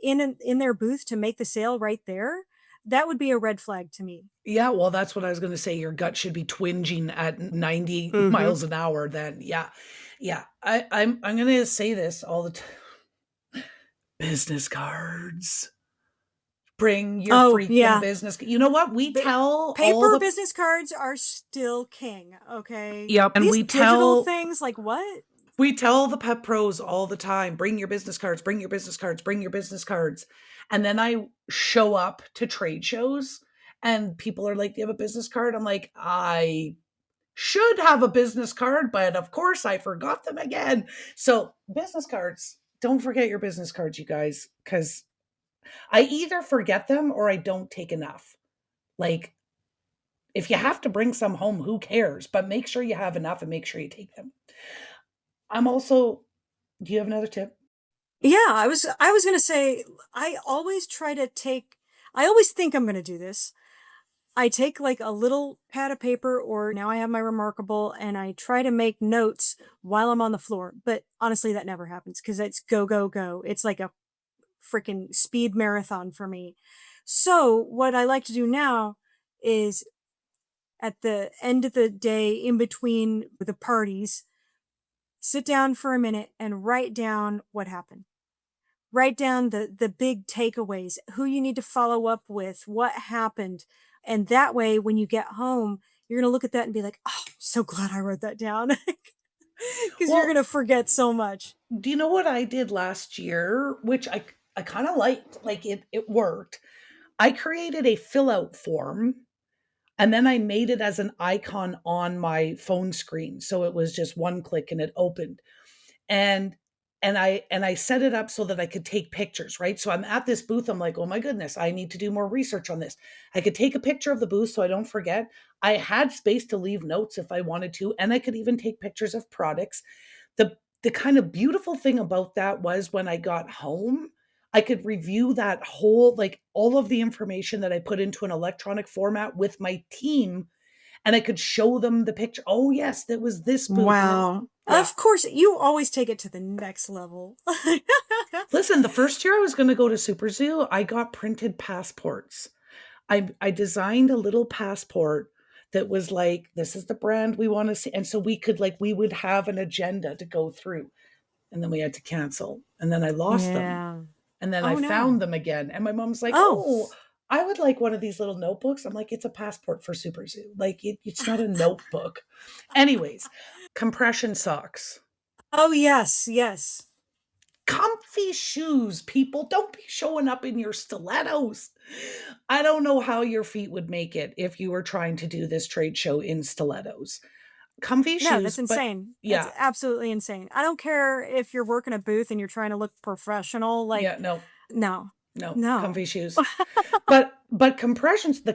[SPEAKER 2] in their booth to make the sale right there, that would be a red flag to me.
[SPEAKER 1] yeah, well, that's what I was going to say. Your gut should be twinging at 90
[SPEAKER 2] Mm-hmm.
[SPEAKER 1] miles an hour. Then, yeah, yeah. I'm going to say this all the time. Business cards. Bring your
[SPEAKER 2] Oh
[SPEAKER 1] freaking
[SPEAKER 2] yeah,
[SPEAKER 1] business. You know what? We
[SPEAKER 2] but
[SPEAKER 1] tell all
[SPEAKER 2] paper
[SPEAKER 1] the
[SPEAKER 2] business cards are still king. Okay,
[SPEAKER 1] yep, and
[SPEAKER 2] these digital things, like what?
[SPEAKER 1] we tell the pet pros all the time. Bring your business cards. Bring your business cards. Bring your business cards. And then I show up to trade shows, and people are like, "Do you have a business card?" I'm like, "I should have a business card, but of course I forgot them again." So, business cards, don't forget your business cards, you guys, because I either forget them or I don't take enough. Like, if you have to bring some home, who cares? But make sure you have enough and make sure you take them. I'm also, do you have another tip?
[SPEAKER 2] Yeah, I was gonna say I always try to take. I always think I'm gonna do this. I take like a little pad of paper, or now I have my Remarkable, and I try to make notes while I'm on the floor. But honestly, that never happens because it's go, go, go. It's like a freaking speed marathon for me. So, what I like to do now is at the end of the day, in between the parties, sit down for a minute and write down what happened. Write down the big takeaways, who you need to follow up with, what happened. And that way, when you get home, you're going to look at that and be like, oh, I'm so glad I wrote that down. Because you're going
[SPEAKER 1] Well,
[SPEAKER 2] to forget so much.
[SPEAKER 1] do you know what I did last year, which I kind of liked, like it worked. I created a fill out form and then I made it as an icon on my phone screen. So it was just one click and it opened. and and I set it up so that I could take pictures, right? So I'm at this booth, I'm like, oh my goodness, I need to do more research on this. I could take a picture of the booth so I don't forget. I had space to leave notes if I wanted to, and I could even take pictures of products. The kind of beautiful thing about that was when I got home, I could review that whole, like, all of the information that I put into an electronic format with my team, and I could show them the picture. Oh yes, that was this booth, and then
[SPEAKER 2] Wow.
[SPEAKER 1] yeah.
[SPEAKER 2] Of course, you always take it to the next level.
[SPEAKER 1] Listen, the first year I was gonna go to Super Zoo, I got printed passports. I designed a little passport that was like, "This is the brand we wanna see," and so we would have an agenda to go through, and then we had to cancel, and then I lost them,
[SPEAKER 2] Yeah.
[SPEAKER 1] and then I
[SPEAKER 2] Oh no.
[SPEAKER 1] found them again, and my mom's like,
[SPEAKER 2] Oh.
[SPEAKER 1] "Oh, I would like one of these little notebooks." I'm like, "It's a passport for Super Zoo, like, it's not a notebook." Anyways, compression socks.
[SPEAKER 2] Oh yes, yes.
[SPEAKER 1] Comfy shoes, people. Don't be showing up in your stilettos. I don't know how your feet would make it if you were trying to do this trade show in stilettos. Comfy
[SPEAKER 2] No, that's
[SPEAKER 1] shoes, but
[SPEAKER 2] insane. That's
[SPEAKER 1] yeah,
[SPEAKER 2] absolutely insane. I don't care if you're working a booth and you're trying to look professional. Like,
[SPEAKER 1] yeah, no.
[SPEAKER 2] no.
[SPEAKER 1] No,
[SPEAKER 2] No.
[SPEAKER 1] comfy shoes. But the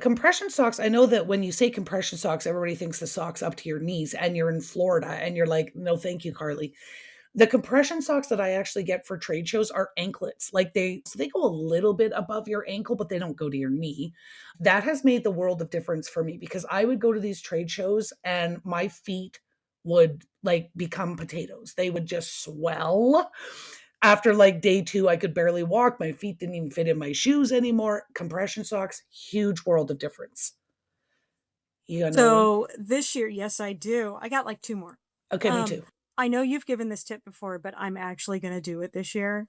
[SPEAKER 1] compression socks, I know that when you say compression socks, everybody thinks the socks up to your knees, and you're in Florida and you're like, "No, thank you, Carly." The compression socks that I actually get for trade shows are anklets. Like they go a little bit above your ankle, but they don't go to your knee. That has made the world of difference for me because I would go to these trade shows and my feet would like become potatoes. They would just swell. After like day 2, I could barely walk. My feet didn't even fit in my shoes anymore. Compression socks, huge world of difference. You got another one?
[SPEAKER 2] So this year, yes, I do. I got like 2 more.
[SPEAKER 1] Okay, me
[SPEAKER 2] Um,
[SPEAKER 1] too.
[SPEAKER 2] I know you've given this tip before, but I'm actually going to do it this year.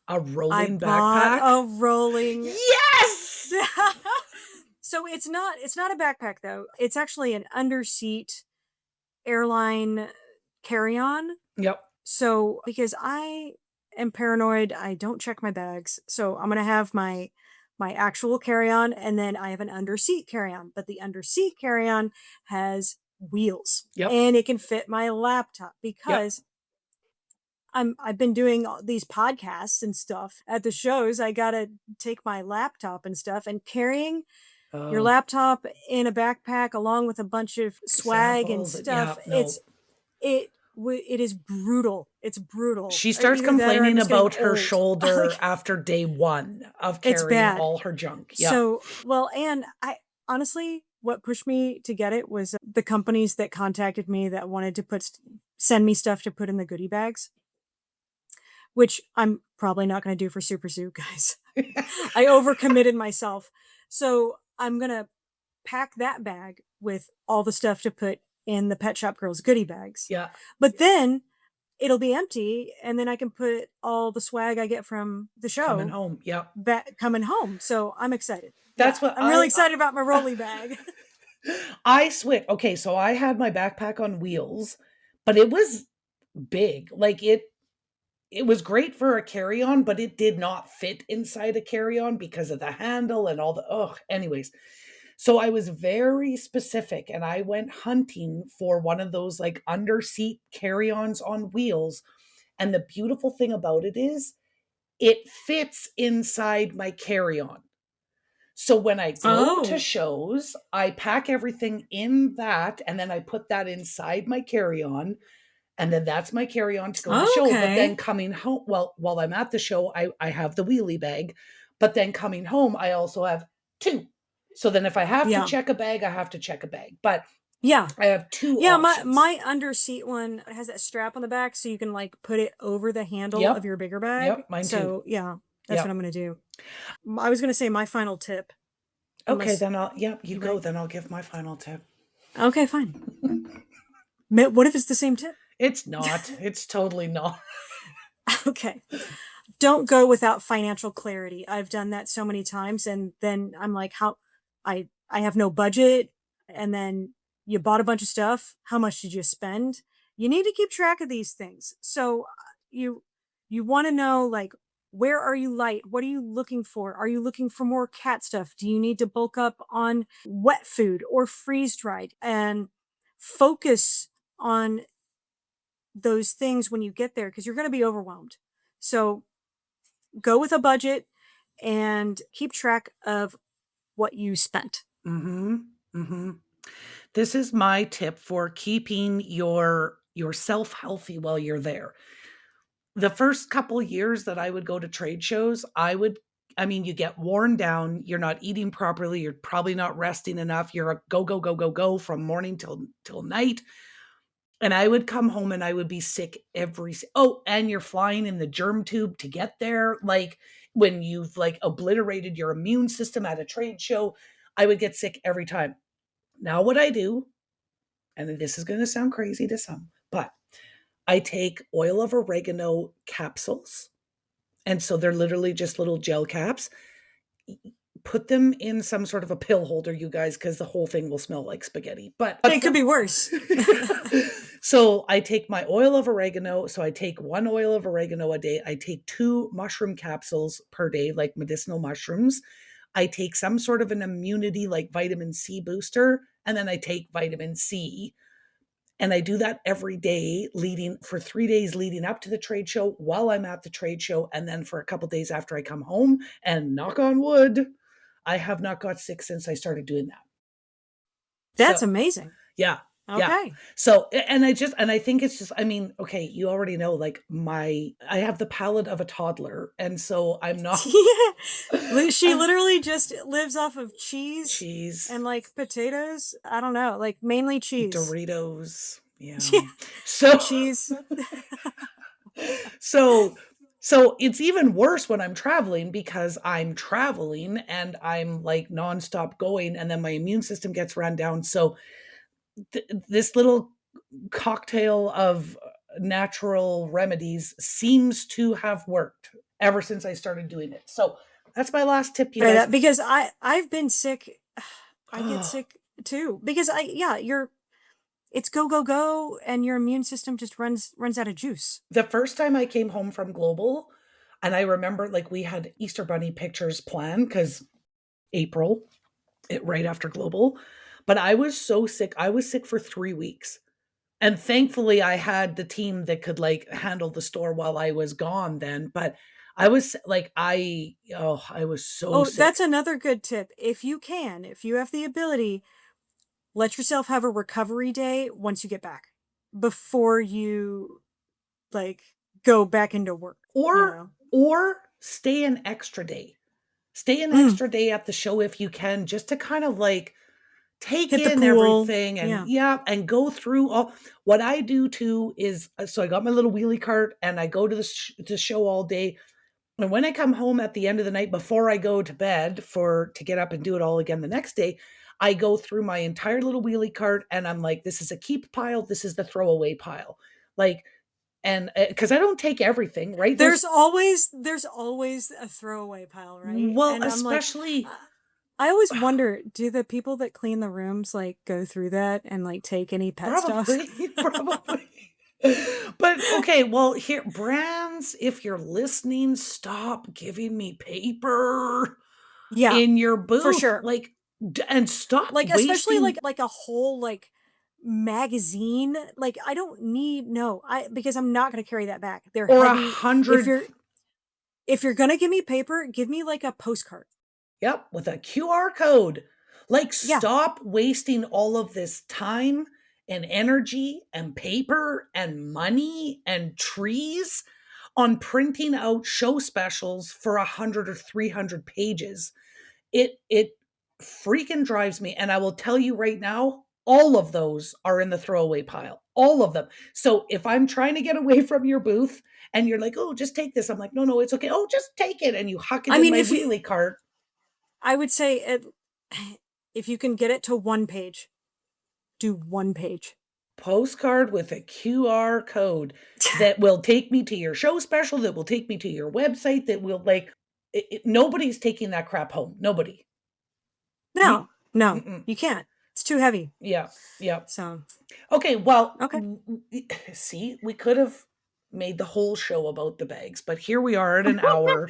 [SPEAKER 1] A
[SPEAKER 2] I
[SPEAKER 1] rolling
[SPEAKER 2] bought
[SPEAKER 1] backpack?
[SPEAKER 2] a rolling.
[SPEAKER 1] Yes!
[SPEAKER 2] So it's not a backpack though. It's actually an underseat airline carry-on.
[SPEAKER 1] Yep.
[SPEAKER 2] So because I am paranoid, I don't check my bags. So I'm gonna have my actual carry-on, and then I have an underseat carry-on. But the underseat carry-on has wheels,
[SPEAKER 1] Yep.
[SPEAKER 2] and it can fit my laptop
[SPEAKER 1] Yep.
[SPEAKER 2] because I've been doing all these podcasts and stuff at the shows. I gotta take my laptop and stuff, and carrying your
[SPEAKER 1] Oh,
[SPEAKER 2] laptop in a backpack along with a bunch of swag and
[SPEAKER 1] samples. Yeah,
[SPEAKER 2] stuff.
[SPEAKER 1] no.
[SPEAKER 2] It is brutal. It's brutal.
[SPEAKER 1] She starts
[SPEAKER 2] Either that or I'm
[SPEAKER 1] complaining
[SPEAKER 2] just getting
[SPEAKER 1] about her
[SPEAKER 2] old.
[SPEAKER 1] shoulder
[SPEAKER 2] Like,
[SPEAKER 1] after day 1 of
[SPEAKER 2] it's
[SPEAKER 1] carrying
[SPEAKER 2] bad.
[SPEAKER 1] all her junk. Yeah.
[SPEAKER 2] So, well, and I honestly, what pushed me to get it was the companies that contacted me that wanted to send me stuff to put in the goodie bags, which I'm probably not going to do for Super Zoo, guys. I overcommitted myself. So I'm going to pack that bag with all the stuff to put in the Pet Shop Girls goodie bags.
[SPEAKER 1] Yeah.
[SPEAKER 2] But then it'll be empty, and then I can put all the swag I get from the
[SPEAKER 1] Coming
[SPEAKER 2] show
[SPEAKER 1] home. Yeah.
[SPEAKER 2] back coming home. So I'm excited. Yeah,
[SPEAKER 1] That's what
[SPEAKER 2] I'm really excited about my rolly bag.
[SPEAKER 1] I switch. Okay, so I had my backpack on wheels, but it was big. Like it was great for a carry-on, but it did not fit inside a carry-on because of the handle and all the anyways. So I was very specific and I went hunting for one of those like under seat carry-ons on wheels. And the beautiful thing about it is it fits inside my carry-on. So when I go to
[SPEAKER 2] Oh,
[SPEAKER 1] shows, I pack everything in that and then I put that inside my carry-on and then that's my carry-on to go to the show. But then
[SPEAKER 2] okay.
[SPEAKER 1] coming home, well, while I'm at the show, I have the wheelie bag. But then coming home, I also have 2. So then if I have to
[SPEAKER 2] Yeah.
[SPEAKER 1] check a bag, I have to check a bag. But
[SPEAKER 2] Yeah.
[SPEAKER 1] I have 2
[SPEAKER 2] Yeah, my
[SPEAKER 1] options.
[SPEAKER 2] my under seat one has that strap on the back so you can like put it over the handle of
[SPEAKER 1] Yep.
[SPEAKER 2] your bigger bag.
[SPEAKER 1] Yep. Mine too.
[SPEAKER 2] So, yeah, that's what
[SPEAKER 1] Yep.
[SPEAKER 2] I'm going to do. I was going to say my final tip
[SPEAKER 1] Okay,
[SPEAKER 2] unless
[SPEAKER 1] then yep, you
[SPEAKER 2] you
[SPEAKER 1] go.
[SPEAKER 2] might.
[SPEAKER 1] Then I'll give my final tip.
[SPEAKER 2] Okay, fine. What if it's the same tip?
[SPEAKER 1] It's not. It's totally not.
[SPEAKER 2] Okay. Don't go without financial clarity. I've done that so many times, and then I'm like, how I have no budget, and then you bought a bunch of stuff. How much did you spend? You need to keep track of these things. So you you want to know, like, where are you light? What are you looking for? Are you looking for more cat stuff? Do you need to bulk up on wet food or freeze dried? And focus on those things when you get there because you're going to be overwhelmed. So go with a budget and keep track of what you spent.
[SPEAKER 1] Mm-hmm. Mm-hmm. This is my tip for keeping yourself healthy while you're there. The first couple years that I would go to trade shows, I mean, you get worn down, you're not eating properly, you're probably not resting enough, you're a go, go, go, go, go from morning till night. And I would come home and I would be sick and you're flying in the germ tube to get there. Like when you've like obliterated your immune system at a trade show, I would get sick every time. Now what I do, and this is going to sound crazy to some, but I take oil of oregano capsules. And so they're literally just little gel caps. Put them in some sort of a pill holder, you guys, because the whole thing will smell like spaghetti. But
[SPEAKER 2] It could be worse.
[SPEAKER 1] so I take my oil of oregano. So I take 1 oil of oregano a day. I take 2 mushroom capsules per day, like medicinal mushrooms. I take some sort of an immunity like vitamin C booster, and then I take vitamin C. And I do that every day for 3 days leading up to the trade show, while I'm at the trade show, and then for a couple days after I come home. And knock on wood, I have not got sick since I started doing that.
[SPEAKER 2] That's
[SPEAKER 1] So,
[SPEAKER 2] amazing.
[SPEAKER 1] yeah. Yeah.
[SPEAKER 2] Okay.
[SPEAKER 1] So, and I think it's just, I mean, okay, you already know, like, I have the palate of a toddler. And so I'm not,
[SPEAKER 2] She literally just lives off of cheese
[SPEAKER 1] cheese,
[SPEAKER 2] and like potatoes. I don't know, like mainly cheese.
[SPEAKER 1] Doritos. Yeah.
[SPEAKER 2] Yeah.
[SPEAKER 1] So,
[SPEAKER 2] Cheese.
[SPEAKER 1] so, so it's even worse when I'm traveling, because I'm traveling and I'm like nonstop going, and then my immune system gets run down. So this little cocktail of natural remedies seems to have worked ever since I started doing it. So that's my last tip, you
[SPEAKER 2] Try
[SPEAKER 1] guys.
[SPEAKER 2] that because I've been sick. I get sick too because it's go go go and your immune system just runs out of juice.
[SPEAKER 1] The first time I came home from Global, and I remember, like, we had Easter Bunny pictures planned because April, right after Global, but I was so sick. I was sick for 3 weeks. And thankfully, I had the team that could, like, handle the store while I was gone then. But I was like, I was so
[SPEAKER 2] Oh,
[SPEAKER 1] sick.
[SPEAKER 2] that's another good tip. If you have the ability, let yourself have a recovery day once you get back before you like go back into work, you
[SPEAKER 1] Or,
[SPEAKER 2] know.
[SPEAKER 1] stay an extra day. Stay an
[SPEAKER 2] Mm,
[SPEAKER 1] extra day at the show if you can, just to kind of like take
[SPEAKER 2] hit the
[SPEAKER 1] in
[SPEAKER 2] pool.
[SPEAKER 1] everything, and
[SPEAKER 2] Yeah.
[SPEAKER 1] yeah, and go through all. What I do too is, so I got my little wheelie cart and I go to the show all day. And when I come home at the end of the night before I go to bed to get up and do it all again the next day, I go through my entire little wheelie cart and I'm like, this is a keep pile, this is the throwaway pile. Like, and because I don't take everything, right?
[SPEAKER 2] There's always a throwaway pile, right?
[SPEAKER 1] Well,
[SPEAKER 2] And I'm like,
[SPEAKER 1] especially
[SPEAKER 2] I always wonder, do the people that clean the rooms like go through that and like take any pet stuff?
[SPEAKER 1] probably, probably. But okay, well, here, brands, if you're listening, stop giving me paper
[SPEAKER 2] Yeah,
[SPEAKER 1] in your
[SPEAKER 2] for
[SPEAKER 1] booth.
[SPEAKER 2] sure.
[SPEAKER 1] Like, and stop
[SPEAKER 2] Like especially
[SPEAKER 1] wasting.
[SPEAKER 2] like a whole like magazine. Like I don't need no, I because I'm not going to carry that back. They're
[SPEAKER 1] Or a
[SPEAKER 2] heavy. If
[SPEAKER 1] hundred.
[SPEAKER 2] you're if you're going to give me paper, give me like a postcard.
[SPEAKER 1] Yep, with a QR code. Like,
[SPEAKER 2] Yeah.
[SPEAKER 1] stop wasting all of this time and energy and paper and money and trees on printing out show specials for 100 or 300 pages. It freaking drives me, and I will tell you right now, all of those are in the throwaway pile. All of them. So if I'm trying to get away from your booth and you're like, "Oh, just take this." I'm like, "No, no, it's okay." "Oh, just take it." And you huck it
[SPEAKER 2] I
[SPEAKER 1] in
[SPEAKER 2] mean,
[SPEAKER 1] my wheelie cart.
[SPEAKER 2] I would say if you can get it to one page, do one page.
[SPEAKER 1] Postcard with a QR code that will take me to your show special, that will take me to your website, that will, like, nobody's taking that crap home. Nobody. You,
[SPEAKER 2] No, no,
[SPEAKER 1] mm-mm.
[SPEAKER 2] you can't. It's too heavy.
[SPEAKER 1] Yeah, yeah.
[SPEAKER 2] So,
[SPEAKER 1] Okay, well,
[SPEAKER 2] okay.
[SPEAKER 1] see, we could have made the whole show about the bags, but here we are at an hour.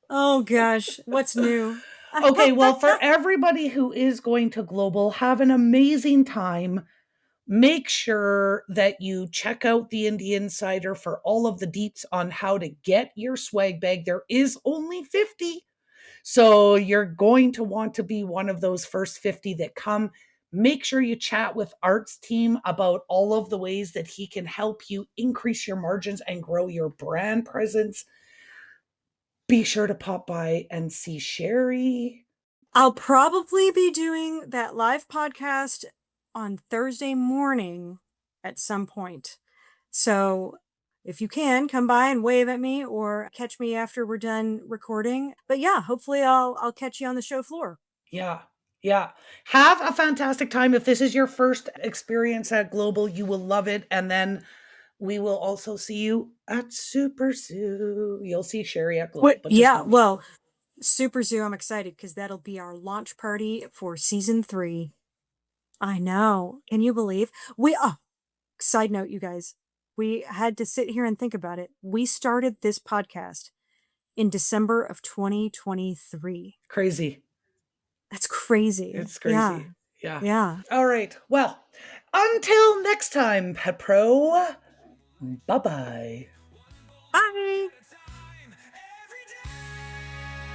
[SPEAKER 2] Oh gosh, what's new?
[SPEAKER 1] Okay, well, for everybody who is going to Global, have an amazing time. Make sure that you check out the Indie Insider for all of the deets on how to get your swag bag. There is only 50. So you're going to want to be one of those first 50 that come. Make sure you chat with Art's team about all of the ways that he can help you increase your margins and grow your brand presence. Be sure to pop by and see Sherry.
[SPEAKER 2] I'll probably be doing that live podcast on Thursday morning at some point. So if you can, come by and wave at me or catch me after we're done recording. But yeah, hopefully I'll catch you on the show floor.
[SPEAKER 1] Yeah. Yeah. Have a fantastic time. If this is your first experience at Global, you will love it. And then we will also see you at Super Zoo. You'll see Sherry at Global, but just
[SPEAKER 2] Yeah,
[SPEAKER 1] not me.
[SPEAKER 2] well, Super Zoo, I'm excited because that'll be our launch party for season 3. I know. Can you believe? Side note, you guys, we had to sit here and think about it. We started this podcast in December of 2023.
[SPEAKER 1] Crazy.
[SPEAKER 2] That's crazy.
[SPEAKER 1] It's
[SPEAKER 2] Yeah.
[SPEAKER 1] crazy. Yeah.
[SPEAKER 2] Yeah.
[SPEAKER 1] All right. Well, Until next time, Pet Pro. Bye-bye.
[SPEAKER 2] Bye.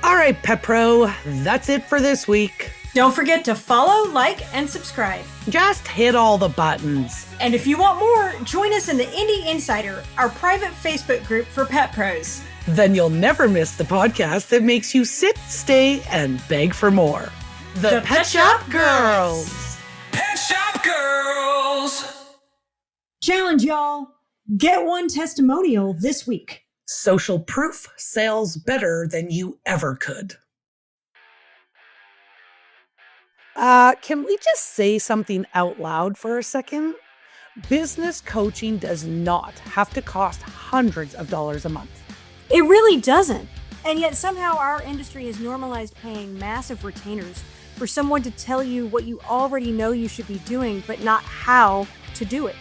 [SPEAKER 1] All right, Pet Pro, that's it for this week.
[SPEAKER 2] Don't forget to follow, like, and subscribe.
[SPEAKER 1] Just hit all the buttons.
[SPEAKER 2] And if you want more, join us in the Indie Insider, our private Facebook group for pet pros.
[SPEAKER 1] Then you'll never miss the podcast that makes you sit, stay, and beg for more. The Pet Shop Girls.
[SPEAKER 5] Pet Shop Girls.
[SPEAKER 3] Challenge, y'all. Get one testimonial this week.
[SPEAKER 1] Social proof sales better than you ever could. Can we just say something out loud for a second? Business coaching does not have to cost hundreds of dollars a month.
[SPEAKER 2] It really doesn't. And yet somehow our industry has normalized paying massive retainers for someone to tell you what you already know you should be doing, but not how to do it.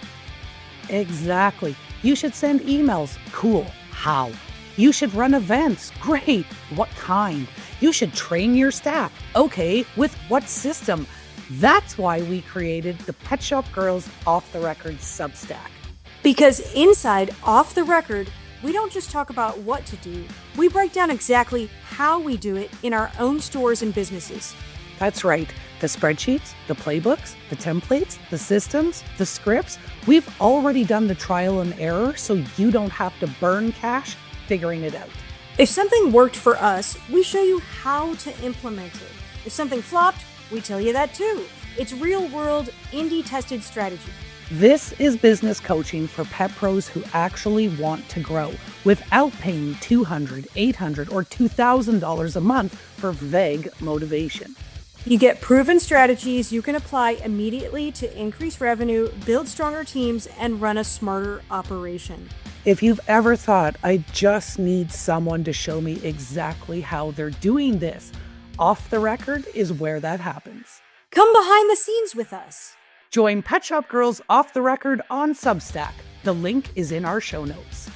[SPEAKER 1] Exactly. You should send emails. Cool. How? You should run events. Great. What kind? You should train your staff. Okay. With what system? That's why we created the Pet Shop Girls Off the Record Substack.
[SPEAKER 2] Because inside Off the Record, we don't just talk about what to do, we break down exactly how we do it in our own stores and businesses.
[SPEAKER 1] That's right. The spreadsheets, the playbooks, the templates, the systems, the scripts. We've already done the trial and error so you don't have to burn cash figuring it out.
[SPEAKER 2] If something worked for us, we show you how to implement it. If something flopped, we tell you that too. It's real-world, indie-tested strategy.
[SPEAKER 1] This is business coaching for pet pros who actually want to grow without paying $200, $800, or $2,000 a month for vague motivation.
[SPEAKER 2] You get proven strategies you can apply immediately to increase revenue, build stronger teams, and run a smarter operation.
[SPEAKER 1] If you've ever thought, I just need someone to show me exactly how they're doing this, Off the Record is where that happens.
[SPEAKER 2] Come behind the scenes with us.
[SPEAKER 1] Join Pet Shop Girls Off the Record on Substack. The link is in our show notes.